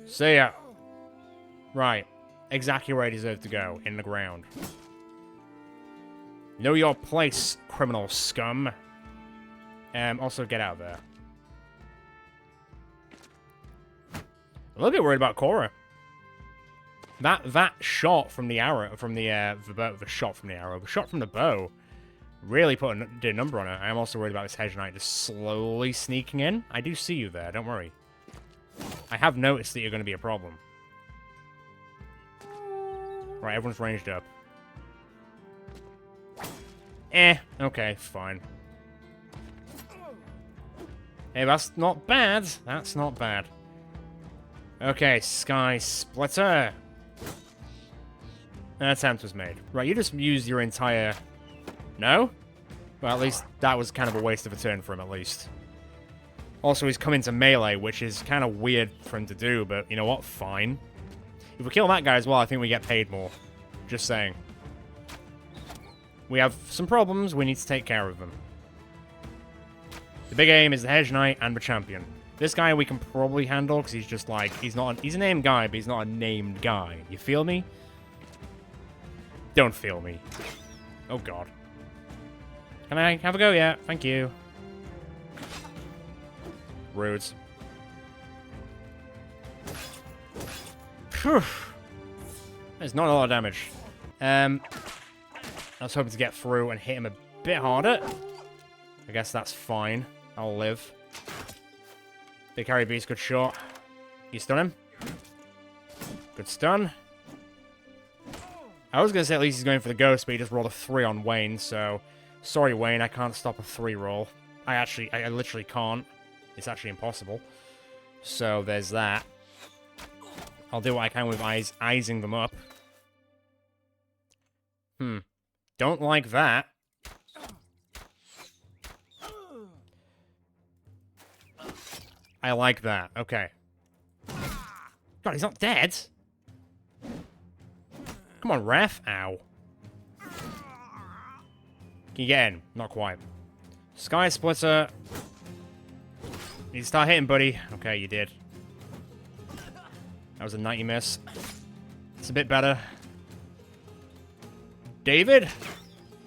See ya. Right. Exactly where I deserve to go. In the ground. Know your place, criminal scum. Also, get out of there. A little bit worried about Cora. That shot from the arrow, the shot from the bow, really did a number on it. I am also worried about this Hedge Knight just slowly sneaking in. I do see you there, don't worry. I have noticed that you're going to be a problem. Right, everyone's ranged up. Okay, fine. Hey, that's not bad. That's not bad. Okay, Sky Splitter. An attempt was made. Right, you just used your entire... No? Well, at least that was kind of a waste of a turn for him, at least. Also, he's come into melee, which is kind of weird for him to do, but you know what? Fine. If we kill that guy as well, I think we get paid more. Just saying. We have some problems, we need to take care of them. The big aim is the Hedge Knight and the champion. This guy we can probably handle, because he's just like, he's a named guy, but he's not a named guy. You feel me? Don't feel me. Oh, God. Can I have a go? Yeah, thank you. Rude. Phew. There's not a lot of damage. I was hoping to get through and hit him a bit harder. I guess that's fine. I'll live. Big Harry Beast, good shot. You stun him? Good stun. I was going to say at least he's going for the ghost, but he just rolled a 3 on Wayne, so... Sorry, Wayne, I can't stop a 3 roll. I literally can't. It's actually impossible. So, there's that. I'll do what I can with eyesing them up. Don't like that. I like that. Okay. God, he's not dead. Come on, ref. Ow. Can you get in? Not quite. Sky Splitter. You start hitting, buddy. Okay, you did. That was a 90 miss. It's a bit better. David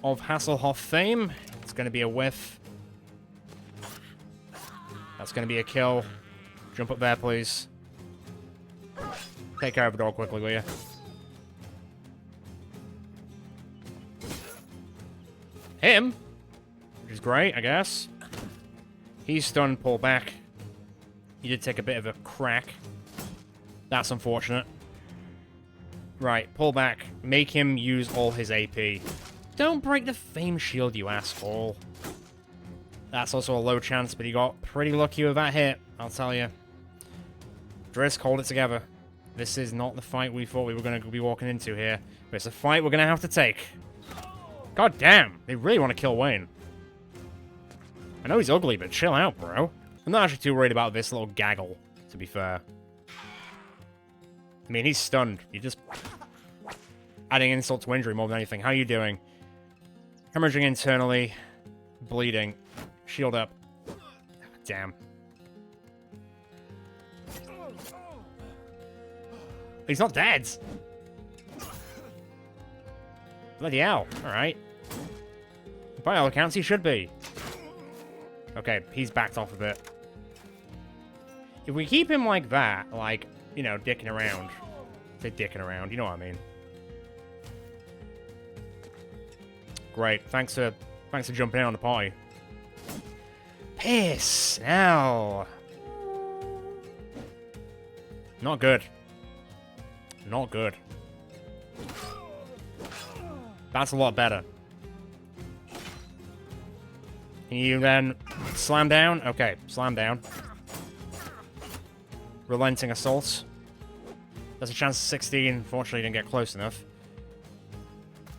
of Hasselhoff fame. It's going to be a whiff. That's going to be a kill. Jump up there, please. Take care of the dog quickly, will you? Him? Which is great, I guess. He's stunned, pull back. He did take a bit of a crack. That's unfortunate. Right, pull back. Make him use all his AP. Don't break the fame shield, you asshole. That's also a low chance, but he got pretty lucky with that hit, I'll tell you. Drisk, hold it together. This is not the fight we thought we were going to be walking into here, but it's a fight we're going to have to take. God damn, they really want to kill Wayne. I know he's ugly, but chill out, bro. I'm not actually too worried about this little gaggle, to be fair. I mean, he's stunned. You're just adding insult to injury more than anything. How are you doing? Hemorrhaging internally. Bleeding. Shield up. Damn. He's not dead! Bloody hell. Alright. By all accounts, he should be. Okay, he's backed off a bit. If we keep him like that, like, you know, dicking around. Say dicking around, you know what I mean. Great, thanks for jumping in on the party. Piss! Now. Not good. Not good. That's a lot better. Can you then slam down? Okay, slam down. Relenting assault. There's a chance of 16. Unfortunately, didn't get close enough.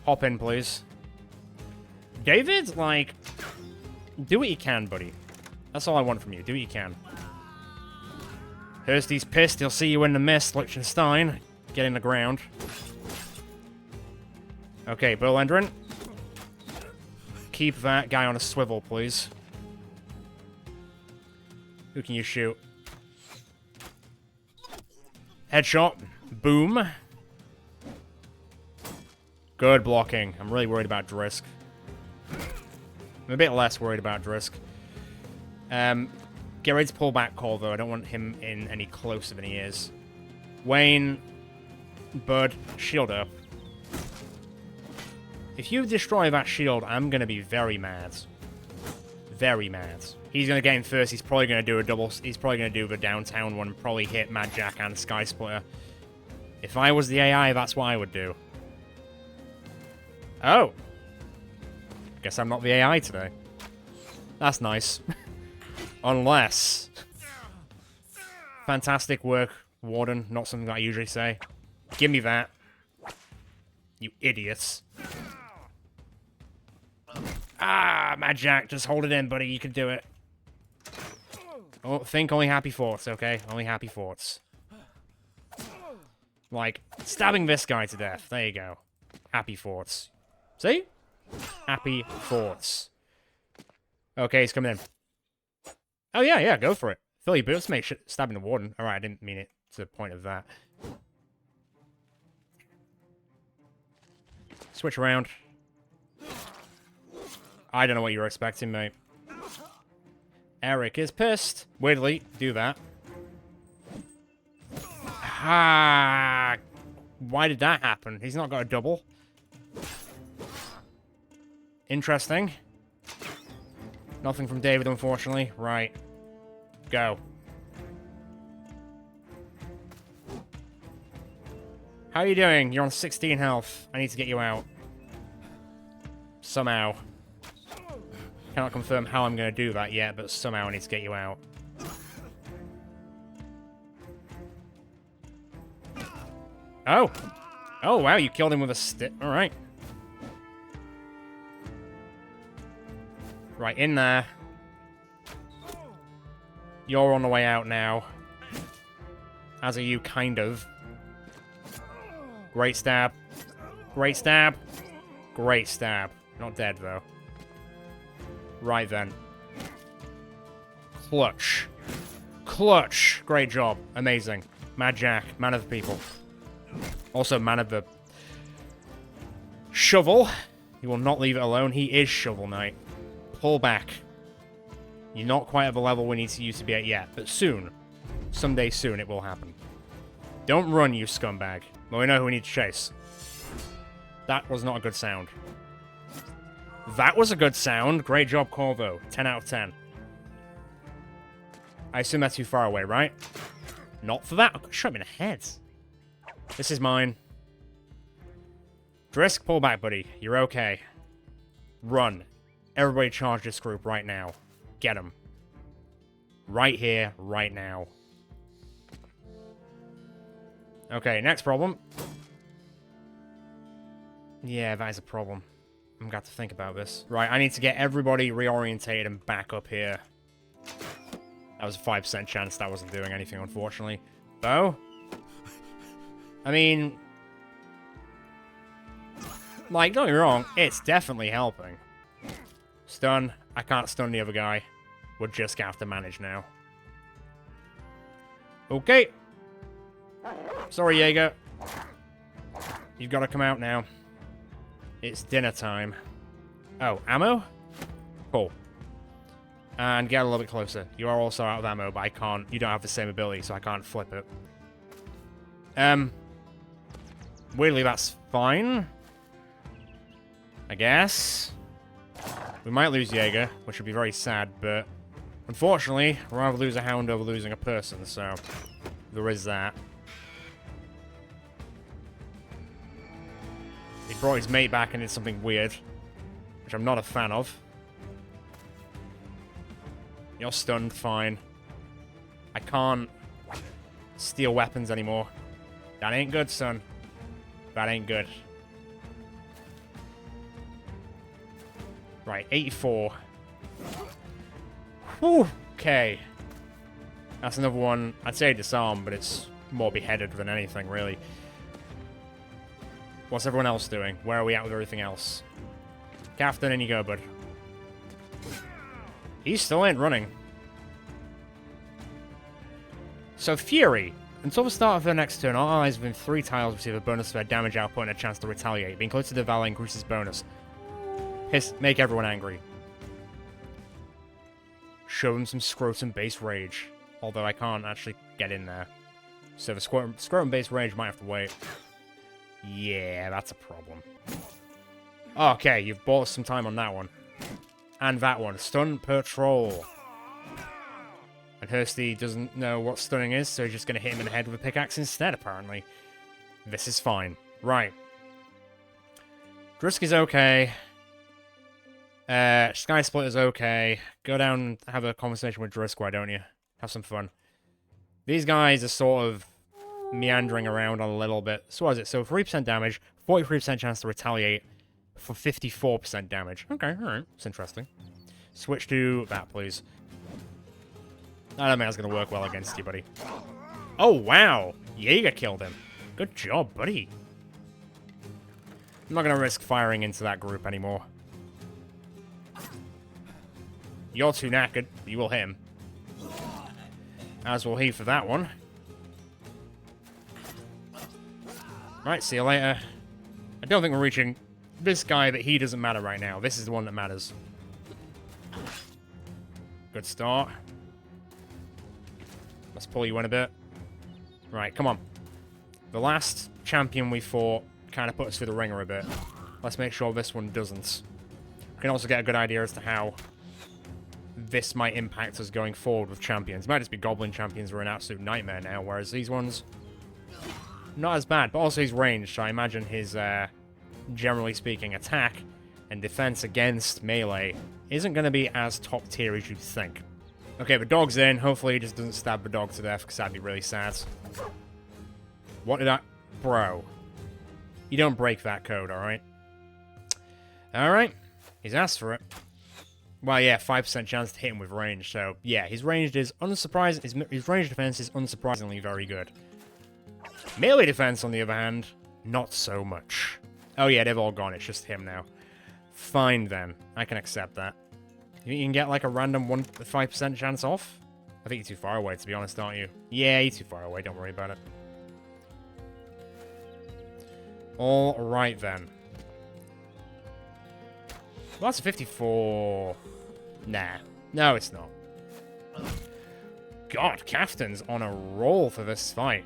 Hop in, please. David, like, do what you can, buddy. That's all I want from you. Do what you can. Hursty's pissed. He'll see you in the mist, Liechtenstein. Get in the ground. Okay, Burlendrin. Keep that guy on a swivel, please. Who can you shoot? Headshot. Boom. Good blocking. I'm really worried about Drisk. I'm a bit less worried about Drisk. Get ready to pull back call, though. I don't want him in any closer than he is. Wayne. Bud. Shield up. If you destroy that shield, I'm going to be very mad. Very mad. He's going to get in first. He's probably going to do a double. He's probably going to do the downtown one and probably hit Mad Jack and Sky Splitter. If I was the AI, that's what I would do. Oh. Guess I'm not the AI today. That's nice. Unless. Fantastic work, Warden. Not something that I usually say. Give me that. You idiots. Ah, Mad Jack, just hold it in, buddy. You can do it. Oh, think only happy thoughts, okay? Only happy thoughts. Like, stabbing this guy to death. There you go. Happy thoughts. See? Happy thoughts. Okay, he's coming in. Oh, yeah, go for it. Philly boots, mate. Stabbing the Warden. Alright, I didn't mean it to the point of that. Switch around. I don't know what you were expecting, mate. Eric is pissed. Weirdly, do that. Ah, why did that happen? He's not got a double. Interesting. Nothing from David, unfortunately. Right. Go. How are you doing? You're on 16 health. I need to get you out. Somehow. Cannot confirm how I'm going to do that yet, but somehow I need to get you out. Oh! Oh, wow, you killed him with a stick. Alright. Right, in there. You're on the way out now. As are you, kind of. Great stab. Great stab. Great stab. Not dead, though. Right, then. Clutch. Clutch! Great job. Amazing. Mad Jack. Man of the people. Also, man of the... Shovel. He will not leave it alone. He is Shovel Knight. Pull back. You're not quite at the level we need you to be at yet, but soon. Someday soon it will happen. Don't run, you scumbag. Well, we know who we need to chase. That was not a good sound. That was a good sound. Great job, Corvo. 10 out of 10. I assume that's too far away, right? Not for that. Shot him in the head. This is mine. Drisk, pull back, buddy. You're okay. Run. Everybody charge this group right now. Get him. Right here, right now. Okay, next problem. Yeah, that is a problem. I'm gonna have to think about this. Right, I need to get everybody reorientated and back up here. That was a 5% chance that wasn't doing anything, unfortunately. Bo? I mean... Like, don't get me wrong, it's definitely helping. Stun. I can't stun the other guy. We'll just have to manage now. Okay. Sorry, Jaeger. You've got to come out now. It's dinner time. Oh, ammo? Cool. And get a little bit closer. You are also out of ammo, but I can't... You don't have the same ability, so I can't flip it. Weirdly, that's fine. I guess. We might lose Jaeger, which would be very sad, but... Unfortunately, we'd rather lose a hound over losing a person, so... There is that. He brought his mate back and did something weird. Which I'm not a fan of. You're stunned, fine. I can't steal weapons anymore. That ain't good, son. That ain't good. Right, 84. Whew, okay. That's another one. I'd say disarm, but it's more beheaded than anything, really. What's everyone else doing? Where are we at with everything else? Captain, in you go, bud. He still ain't running. So, Fury. Until the start of their next turn, all allies within 3 tiles receive a bonus for their damage output and a chance to retaliate. Being close to the valley increases bonus. Make everyone angry. Show them some scrotum-based rage. Although I can't actually get in there. So the scrotum-based rage might have to wait. Yeah, that's a problem. Okay, you've bought us some time on that one. And that one. Stun Patrol. And Hursty doesn't know what stunning is, so he's just going to hit him in the head with a pickaxe instead, apparently. This is fine. Right. Drisk is okay. Sky Splitter's okay. Go down and have a conversation with Drisk, why don't you? Have some fun. These guys are sort of meandering around a little bit. So what is it? So 3% damage, 43% chance to retaliate for 54% damage. Okay, alright. It's interesting. Switch to that, please. I don't think that's going to work well against you, buddy. Oh, wow! Jaeger killed him. Good job, buddy. I'm not going to risk firing into that group anymore. You're too knackered. You will hit him. As will he for that one. Right, see you later. I don't think we're reaching this guy, but he doesn't matter right now. This is the one that matters. Good start. Let's pull you in a bit. Right, come on. The last champion we fought kind of put us through the ringer a bit. Let's make sure this one doesn't. We can also get a good idea as to how this might impact us going forward with champions. It might just be goblin champions who are an absolute nightmare now, whereas these ones, not as bad. But also he's ranged, so I imagine his, generally speaking, attack and defense against melee isn't going to be as top tier as you'd think. Okay, the dog's in. Hopefully he just doesn't stab the dog to death, because that'd be really sad. What did I... Bro. You don't break that code, alright? Alright. He's asked for it. Well, yeah, 5% chance to hit him with range, so yeah, his ranged is unsurprising. His ranged defense is unsurprisingly very good. Melee defense, on the other hand, not so much. Oh yeah, they've all gone, it's just him now. Fine then, I can accept that. You can get like a random 5% chance off? I think you're too far away, to be honest, aren't you? Yeah, you're too far away, don't worry about it. Alright then. Well, that's a 54... Nah. No, it's not. God, Captain's on a roll for this fight.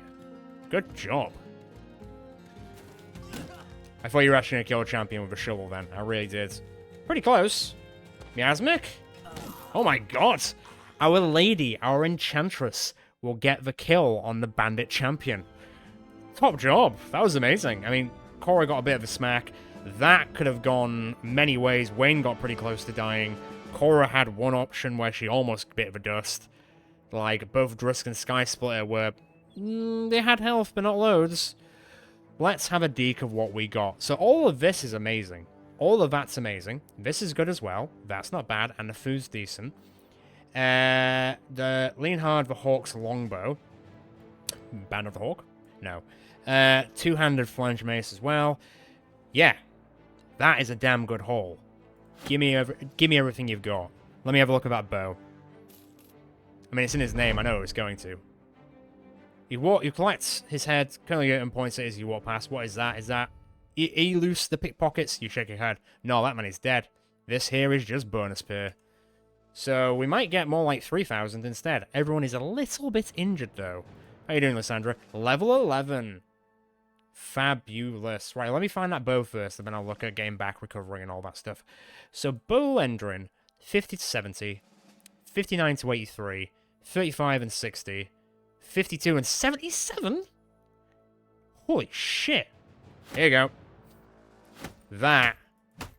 Good job. I thought you were actually going to kill a champion with a shovel then. I really did. Pretty close. Miasmic? Oh my god! Our lady, our enchantress, will get the kill on the bandit champion. Top job. That was amazing. I mean, Cora got a bit of a smack. That could have gone many ways. Wayne got pretty close to dying. Cora had one option where she almost bit of a dust. Like, both Drusk and Sky Splitter were... they had health, but not loads. Let's have a deke of what we got. So all of this is amazing. All of that's amazing. This is good as well. That's not bad. And the food's decent. The Lean Hard, the Hawk's longbow. Band of the Hawk? No. Two-handed flange mace as well. Yeah. That is a damn good haul. Give me everything you've got. Let me have a look at that bow. I mean, it's in his name. I know it's going to. You collect his head, currently getting points as you walk past. What is that? Is that... He loose the pickpockets? You shake your head. No, that man is dead. This here is just bonus pay. So we might get more like 3,000 instead. Everyone is a little bit injured, though. How you doing, Lysandra? Level 11. Fabulous. Right, let me find that bow first, and then I'll look at getting back, recovering, and all that stuff. So, bow Endrin, 50 to 70, 59 to 83, 35 and 60, 52 and 77? Holy shit. Here you go. That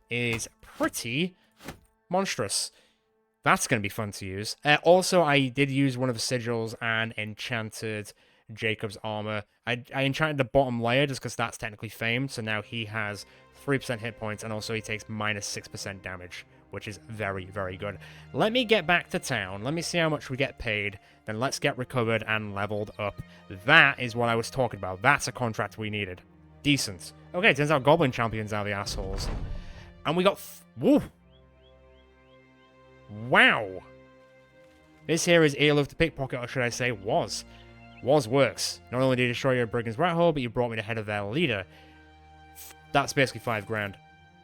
is pretty monstrous. That's going to be fun to use. Also, I did use one of the sigils and enchanted Jacob's armor. I enchanted the bottom layer just because that's technically famed, so now he has 3% hit points, and also he takes minus 6% damage, which is very, very good. Let me get back to town. Let me see how much we get paid. Then let's get recovered and leveled up. That is what I was talking about. That's a contract we needed. Decent. Okay, turns out Goblin Champions are the assholes. And we got... Woo! Wow! This here is Earl of the Pickpocket, or should I say, was. Was works. Not only did you destroy your brigand's rat hole, but you brought me the head of their leader. That's basically 5 grand.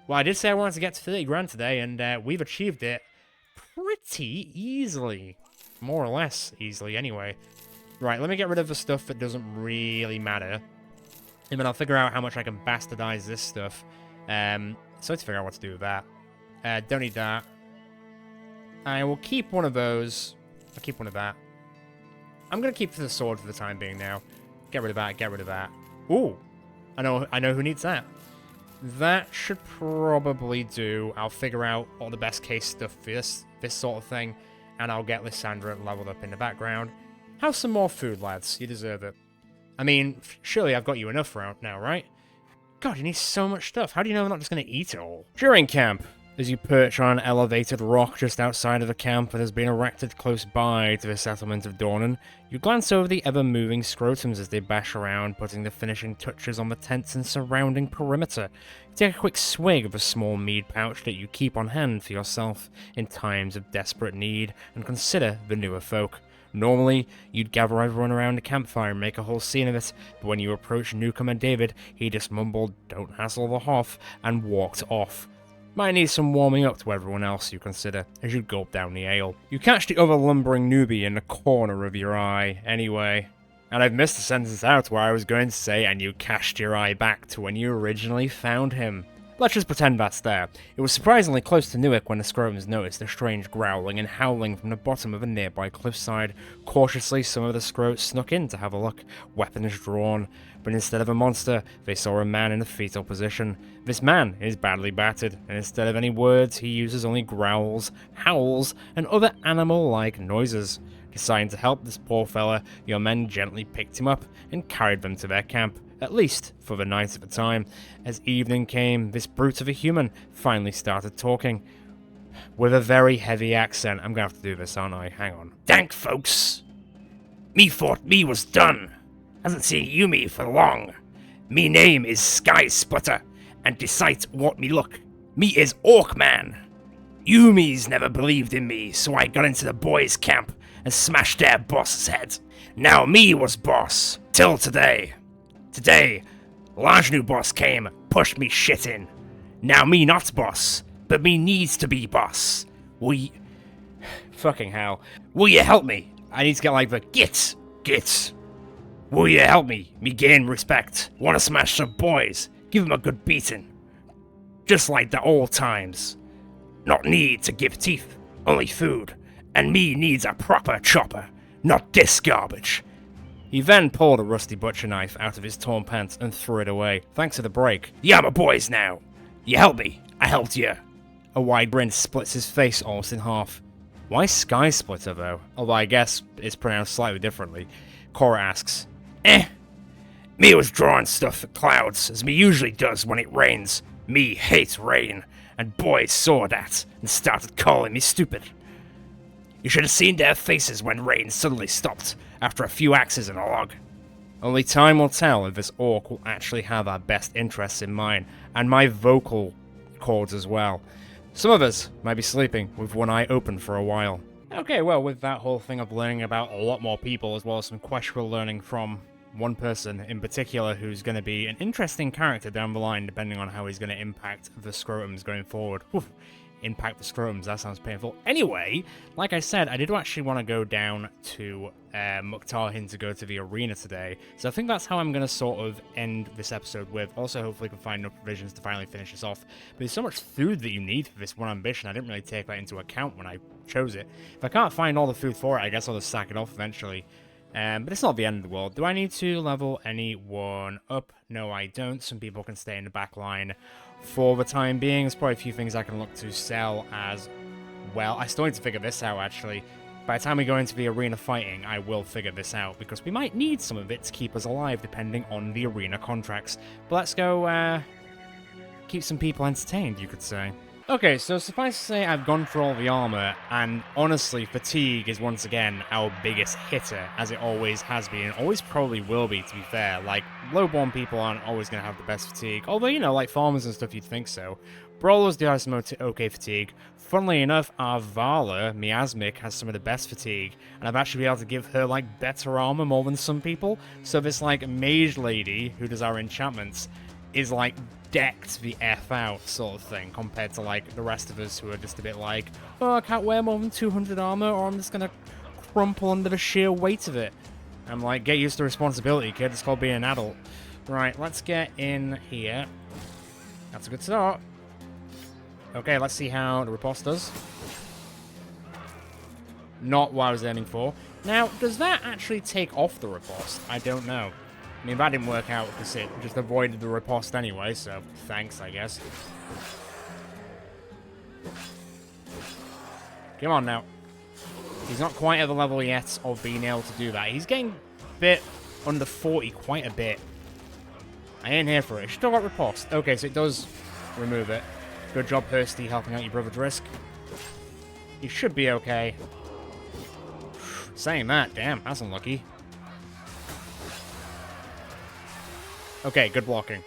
Well, I did say I wanted to get to 30 grand today, and we've achieved it pretty easily. More or less easily, anyway. Right, let me get rid of the stuff that doesn't really matter. And then I'll figure out how much I can bastardize this stuff. So let's figure out what to do with that. Don't need that. I will keep one of those. I'll keep one of that. I'm going to keep the sword for the time being now. Get rid of that, get rid of that. Ooh! I know who needs that. That should probably do. I'll figure out all the best case stuff for this sort of thing. And I'll get Lysandra leveled up in the background. Have some more food, lads. You deserve it. I mean, surely I've got you enough round now, right? God, you need so much stuff. How do you know I'm not just going to eat it all? During camp, as you perch on an elevated rock just outside of the camp that has been erected close by to the settlement of Dornan, you glance over the ever-moving scrotums as they bash around, putting the finishing touches on the tents and surrounding perimeter. You take a quick swig of a small mead pouch that you keep on hand for yourself in times of desperate need, and consider the newer folk. Normally, you'd gather everyone around a campfire and make a whole scene of it, but when you approach newcomer David, he just mumbled, "Don't hassle the Hoff," and walked off. Might need some warming up to everyone else, you consider, as you gulp down the ale. You catch the other lumbering newbie in the corner of your eye, anyway. And I've missed the sentence out where I was going to say, and you cast your eye back to when you originally found him. Let's just pretend that's there. It was surprisingly close to Newark when the scrotums noticed a strange growling and howling from the bottom of a nearby cliffside. Cautiously, some of the scroats snuck in to have a look, weapons drawn. But instead of a monster, they saw a man in a fetal position. This man is badly battered, and instead of any words, he uses only growls, howls, and other animal-like noises. Deciding to help this poor fella, your men gently picked him up and carried them to their camp, at least for the night at a time. As evening came, this brute of a human finally started talking. with a very heavy accent. I'm gonna have to do this, aren't I? Hang on. Thank folks. Me thought me was done. Hasn't seen you me for long. Me name is Sky Splitter, and decide what me look. Me is Orc Man. You me's never believed in me, so I got into the boys' camp and smashed their boss's head. Now me was boss, till today. Today, large new boss came, pushed me shit in. Now me not boss, but me needs to be boss. Fucking hell. Will you help me? I need to get like the Git. Will you help me? Me gain respect. Wanna smash some boys? Give 'em a good beating. Just like the old times. Not need to give teeth, only food. And me needs a proper chopper, not this garbage. He then pulled a rusty butcher knife out of his torn pants and threw it away, thanks to the break. Yeah, my boys now. You help me, I helped you. A wide grin splits his face almost in half. Why Sky Splitter, though? Although I guess it's pronounced slightly differently. Cora asks. Me was drawing stuff for clouds, as me usually does when it rains. Me hates rain, and boys saw that, and started calling me stupid. You should have seen their faces when rain suddenly stopped, after a few axes and a log. Only time will tell if this orc will actually have our best interests in mind, and my vocal cords as well. Some of us might be sleeping with one eye open for a while. Okay, well, with that whole thing of learning about a lot more people, as well as some questionable learning from one person in particular who's going to be an interesting character down the line, depending on how he's going to impact the scrotums going forward. Oof. Impact the scrotums, that sounds painful. Anyway, like I said, I did actually want to go down to Muktahin to go to the arena today, so I think that's how I'm going to sort of end this episode with. Also, hopefully I can find enough provisions to finally finish this off. But there's so much food that you need for this one ambition, I didn't really take that into account when I chose it. If I can't find all the food for it, I guess I'll just sack it off eventually. But it's not the end of the world. Do I need to level anyone up? No, I don't. Some people can stay in the back line for the time being. There's probably a few things I can look to sell as well. I still need to figure this out, actually. By the time we go into the arena fighting, I will figure this out, because we might need some of it to keep us alive, depending on the arena contracts. But let's go, keep some people entertained, you could say. Okay, so suffice to say, I've gone for all the armor, and honestly, fatigue is once again our biggest hitter, as it always has been, and always probably will be, to be fair. Like, low-born people aren't always going to have the best fatigue, although, you know, like farmers and stuff, you'd think so. Brawlers do have some okay fatigue. Funnily enough, our Vala, Miasmic, has some of the best fatigue, and I've actually been able to give her, like, better armor more than some people. So this, like, mage lady, who does our enchantments, is, like, decked the F out sort of thing, compared to, like, the rest of us who are just a bit like, oh, I can't wear more than 200 armor, or I'm just gonna crumple under the sheer weight of it. I'm like, get used to responsibility, kid. It's called being an adult. Right, let's get in here. That's a good start. Okay, let's see how the riposte does. Not what I was aiming for. Now, does that actually take off the riposte? I don't know. I mean, that didn't work out because it just avoided the riposte anyway, so thanks, I guess. Come on now. He's not quite at the level yet of being able to do that. He's getting a bit under 40 quite a bit. I ain't here for it. Still got riposte. Okay, so it does remove it. Good job, Hursty, helping out your brother Drisk. He should be okay. Saying that, damn, that's unlucky. Okay, good blocking.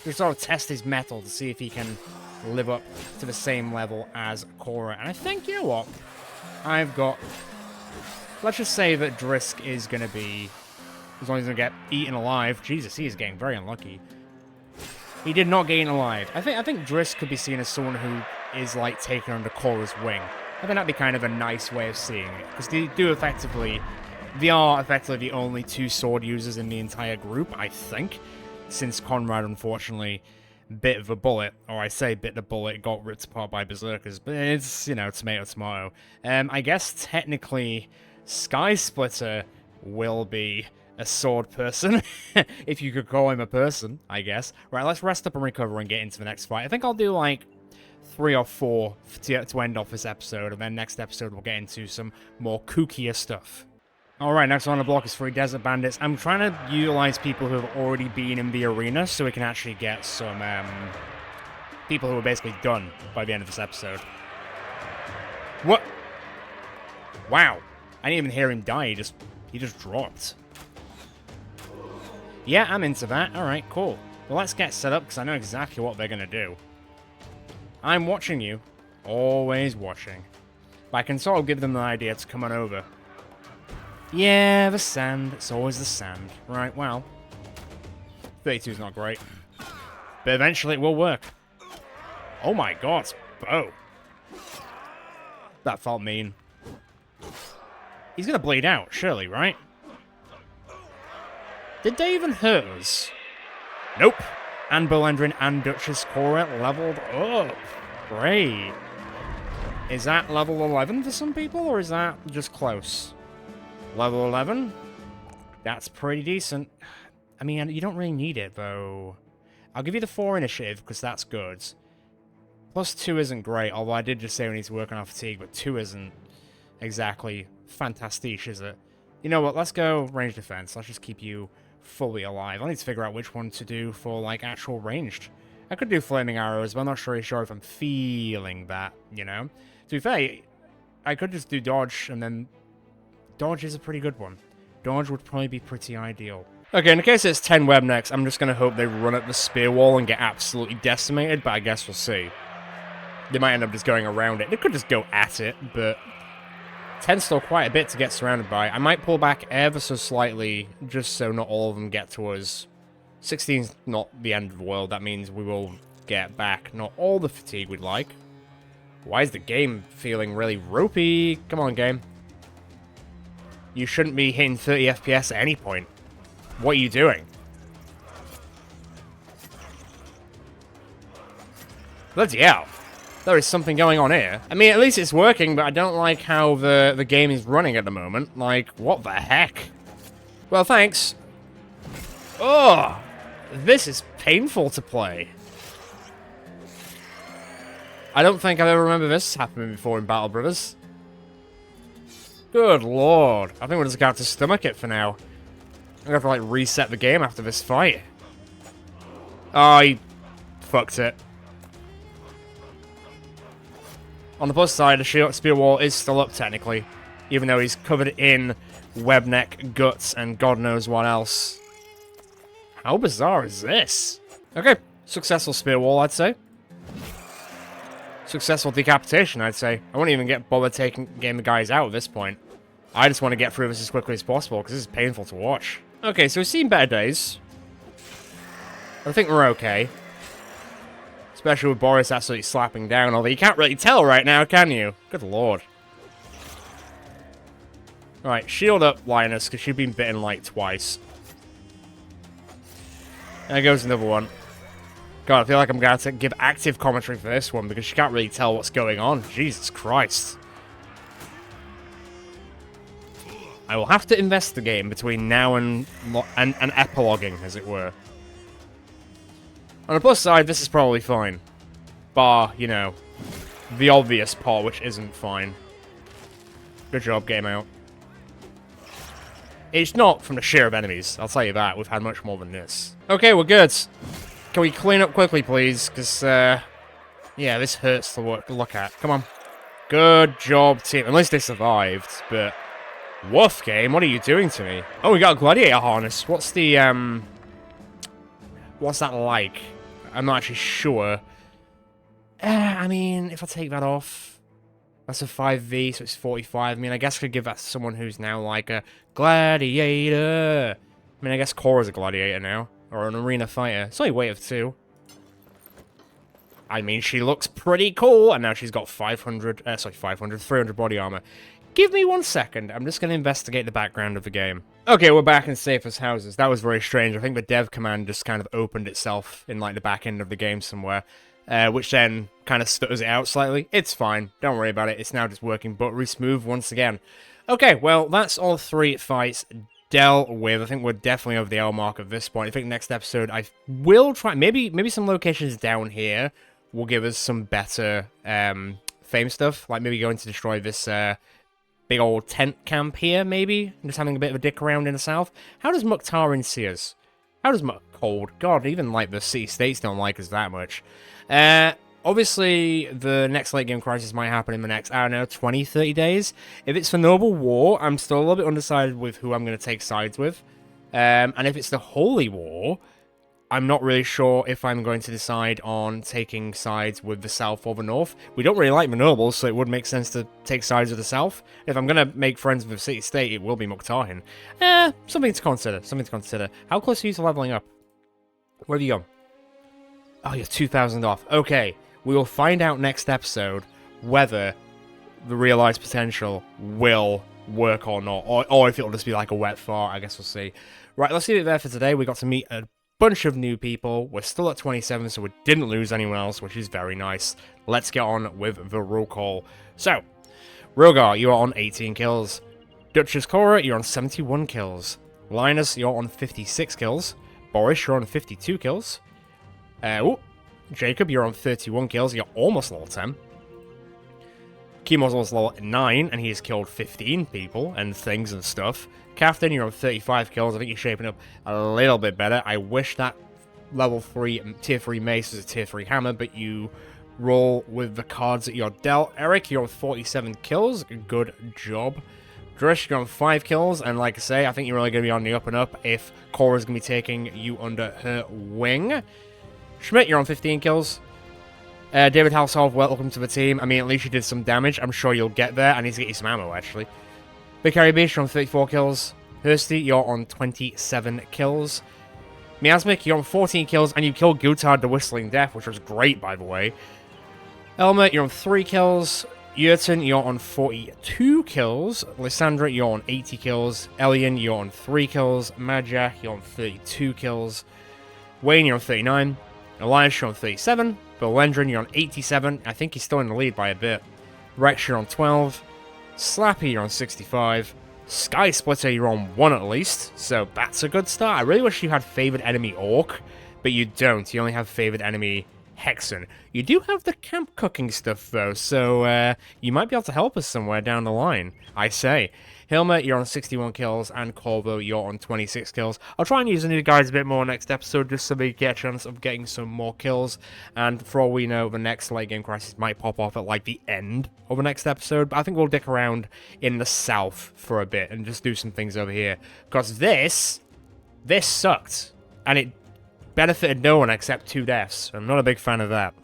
Just sort of test his metal to see if he can live up to the same level as Cora. And I think, you know what? I've got... Let's just say that Drisk is going to be... As long as he doesn't get eaten alive. Jesus, he is getting very unlucky. He did not get eaten alive. I think Drisk could be seen as someone who is, like, taken under Cora's wing. I think that'd be kind of a nice way of seeing it. Because they are effectively the only two sword users in the entire group, I think. Since Conrad, unfortunately, bit of a bullet, or I say bit of a bullet, got ripped apart by berserkers. But it's, you know, tomato, tomato. I guess technically Sky Splitter will be a sword person, if you could call him a person, I guess. Right, let's rest up and recover and get into the next fight. I think I'll do, like, 3 or 4 to end off this episode, and then next episode we'll get into some more kookier stuff. Alright, next on the block is 3 Desert Bandits. I'm trying to utilize people who have already been in the arena so we can actually get some people who are basically done by the end of this episode. What? Wow. I didn't even hear him die. He just dropped. Yeah, I'm into that. Alright, cool. Well, let's get set up, because I know exactly what they're going to do. I'm watching you. Always watching. But I can sort of give them the idea to come on over. Yeah, the sand. It's always the sand. Right, well. 32's not great. But eventually it will work. Oh my god, bow. That felt mean. He's gonna bleed out, surely, right? Did they even hurt us? Nope. And Belendrin and Duchess Cora leveled up. Great. Is that level 11 for some people, or is that just close? Level 11? That's pretty decent. I mean, you don't really need it, though. I'll give you the 4 initiative, because that's good. Plus 2 isn't great, although I did just say we need to work on our fatigue, but 2 isn't exactly fantastic, is it? You know what, let's go ranged defense. Let's just keep you fully alive. I need to figure out which one to do for, like, actual ranged. I could do flaming arrows, but I'm not really sure if I'm feeling that, you know? To be fair, I could just do dodge, and then dodge is a pretty good one. Dodge would probably be pretty ideal. Okay, in the case it's 10 web necks, I'm just going to hope they run at the spear wall and get absolutely decimated, but I guess we'll see. They might end up just going around it. They could just go at it, but 10's still quite a bit to get surrounded by. I might pull back ever so slightly, just so not all of them get to us. 16's not the end of the world. That means we will get back not all the fatigue we'd like. Why is the game feeling really ropey? Come on, game. You shouldn't be hitting 30 FPS at any point. What are you doing? Bloody hell. There is something going on here. I mean, at least it's working, but I don't like how the game is running at the moment. Like, what the heck? Well, thanks. Oh, this is painful to play. I don't think I've ever remembered this happening before in Battle Brothers. Good lord. I think we're just going to have to stomach it for now. I'm going to have to, like, reset the game after this fight. Oh, he fucked it. On the plus side, the spear wall is still up, technically. Even though he's covered in web neck, guts, and God knows what else. How bizarre is this? Okay, successful spear wall, I'd say. Successful decapitation, I'd say. I won't even get bothered taking the guys out at this point. I just want to get through this as quickly as possible, because this is painful to watch. Okay, so we've seen better days. I think we're okay. Especially with Boris absolutely slapping down, although you can't really tell right now, can you? Good lord. Alright, shield up Linus, because she's been bitten like twice. There goes another one. God, I feel like I'm going to have to give active commentary for this one, because she can't really tell what's going on. Jesus Christ. I will have to invest the game between now and epiloguing, as it were. On the plus side, this is probably fine. Bar, you know, the obvious part, which isn't fine. Good job, game out. It's not from the sheer of enemies, I'll tell you that. We've had much more than this. Okay, we're good. Can we clean up quickly, please? Because, yeah, this hurts to look at. Come on. Good job, team. At least they survived, but... Woof, game, what are you doing to me? Oh, we got a gladiator harness. What's the, what's that like? I'm not actually sure. I mean, if I take that off, that's a 5v, so it's 45. I mean, I guess I could give that to someone who's now like a gladiator. I mean, I guess Cora's a gladiator now, or an arena fighter. It's only a weight of 2. I mean, she looks pretty cool, and now she's got 300 body armor. Give me 1 second. I'm just going to investigate the background of the game. Okay, we're back in Safest Houses. That was very strange. I think the dev command just kind of opened itself in, like, the back end of the game somewhere, which then kind of stutters it out slightly. It's fine. Don't worry about it. It's now just working buttery smooth once again. Okay, well, that's all 3 fights dealt with. I think we're definitely over the hour mark at this point. I think next episode I will try... Maybe some locations down here will give us some better fame stuff. Like, maybe going to destroy this... big old tent camp here, maybe? Just having a bit of a dick around in the south. How does Mukhtarin see us? How does Cold? God, even, like, the city-states don't like us that much. Obviously, the next late game crisis might happen in the next, I don't know, 20, 30 days. If it's for Noble War, I'm still a little bit undecided with who I'm going to take sides with. And if it's the Holy War, I'm not really sure if I'm going to decide on taking sides with the South or the North. We don't really like the nobles, so it would make sense to take sides with the South. If I'm going to make friends with the city-state, it will be Mukhtarhin. Something to consider, something to consider. How close are you to leveling up? Where have you gone? Oh, you're 2,000 off. Okay, we will find out next episode whether the realized potential will work or not, or if it'll just be like a wet fart. I guess we'll see. Right, let's leave it there for today. We got to meet a bunch of new people. We're still at 27, so we didn't lose anyone else, which is very nice. Let's get on with the roll call. So, Rogar, you are on 18 kills. Duchess Cora, you're on 71 kills. Linus, you're on 56 kills. Boris, you're on 52 kills. Jacob, you're on 31 kills. You're almost level 10. Kimo's almost level 9, and he has killed 15 people and things and stuff. Captain, you're on 35 kills. I think you're shaping up a little bit better. I wish that level 3 tier 3 mace was a tier 3 hammer, but you roll with the cards that you're dealt. Eric, you're on 47 kills. Good job. Drish, you're on 5 kills, and like I say, I think you're really going to be on the up and up if Cora's going to be taking you under her wing. Schmidt, you're on 15 kills. David Halsov, welcome to the team. I mean, at least you did some damage. I'm sure you'll get there. I need to get you some ammo, actually. Big Harry Beach, you're on 34 kills. Hursty, you're on 27 kills. Miasmic, you're on 14 kills, and you killed Gutard the Whistling Death, which was great, by the way. Elmer, you're on 3 kills. Yurton, you're on 42 kills. Lysandra, you're on 80 kills. Elian, you're on 3 kills. Majak, you're on 32 kills. Wayne, you're on 39. Elias, you're on 37. Belendrin, you're on 87. I think he's still in the lead by a bit. Rex, you're on 12. Slappy, you're on 65. Sky Splitter, you're on 1 at least. So that's a good start. I really wish you had favored enemy Orc, but you don't. You only have favored enemy Hexen. You do have the camp cooking stuff, though, so you might be able to help us somewhere down the line, I say. Hilma, you're on 61 kills, and Corvo, you're on 26 kills. I'll try and use the new guys a bit more next episode, just so they get a chance of getting some more kills, and for all we know, the next late game crisis might pop off at, like, the end of the next episode, but I think we'll dick around in the south for a bit, and just do some things over here, because this sucked, and it benefited no one except 2 deaths. I'm not a big fan of that.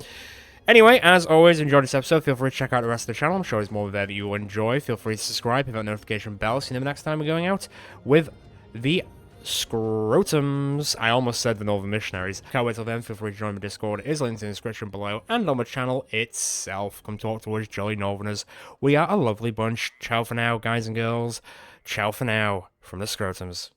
Anyway, as always, enjoyed this episode. Feel free to check out the rest of the channel. I'm sure there's more there that you will enjoy. Feel free to subscribe, hit that notification bell, so you know the next time we're going out with the Scrotums. I almost said the Northern Missionaries. Can't wait till then. Feel free to join the Discord. It is linked in the description below and on the channel itself. Come talk to us, jolly Northerners. We are a lovely bunch. Ciao for now, guys and girls. Ciao for now from the Scrotums.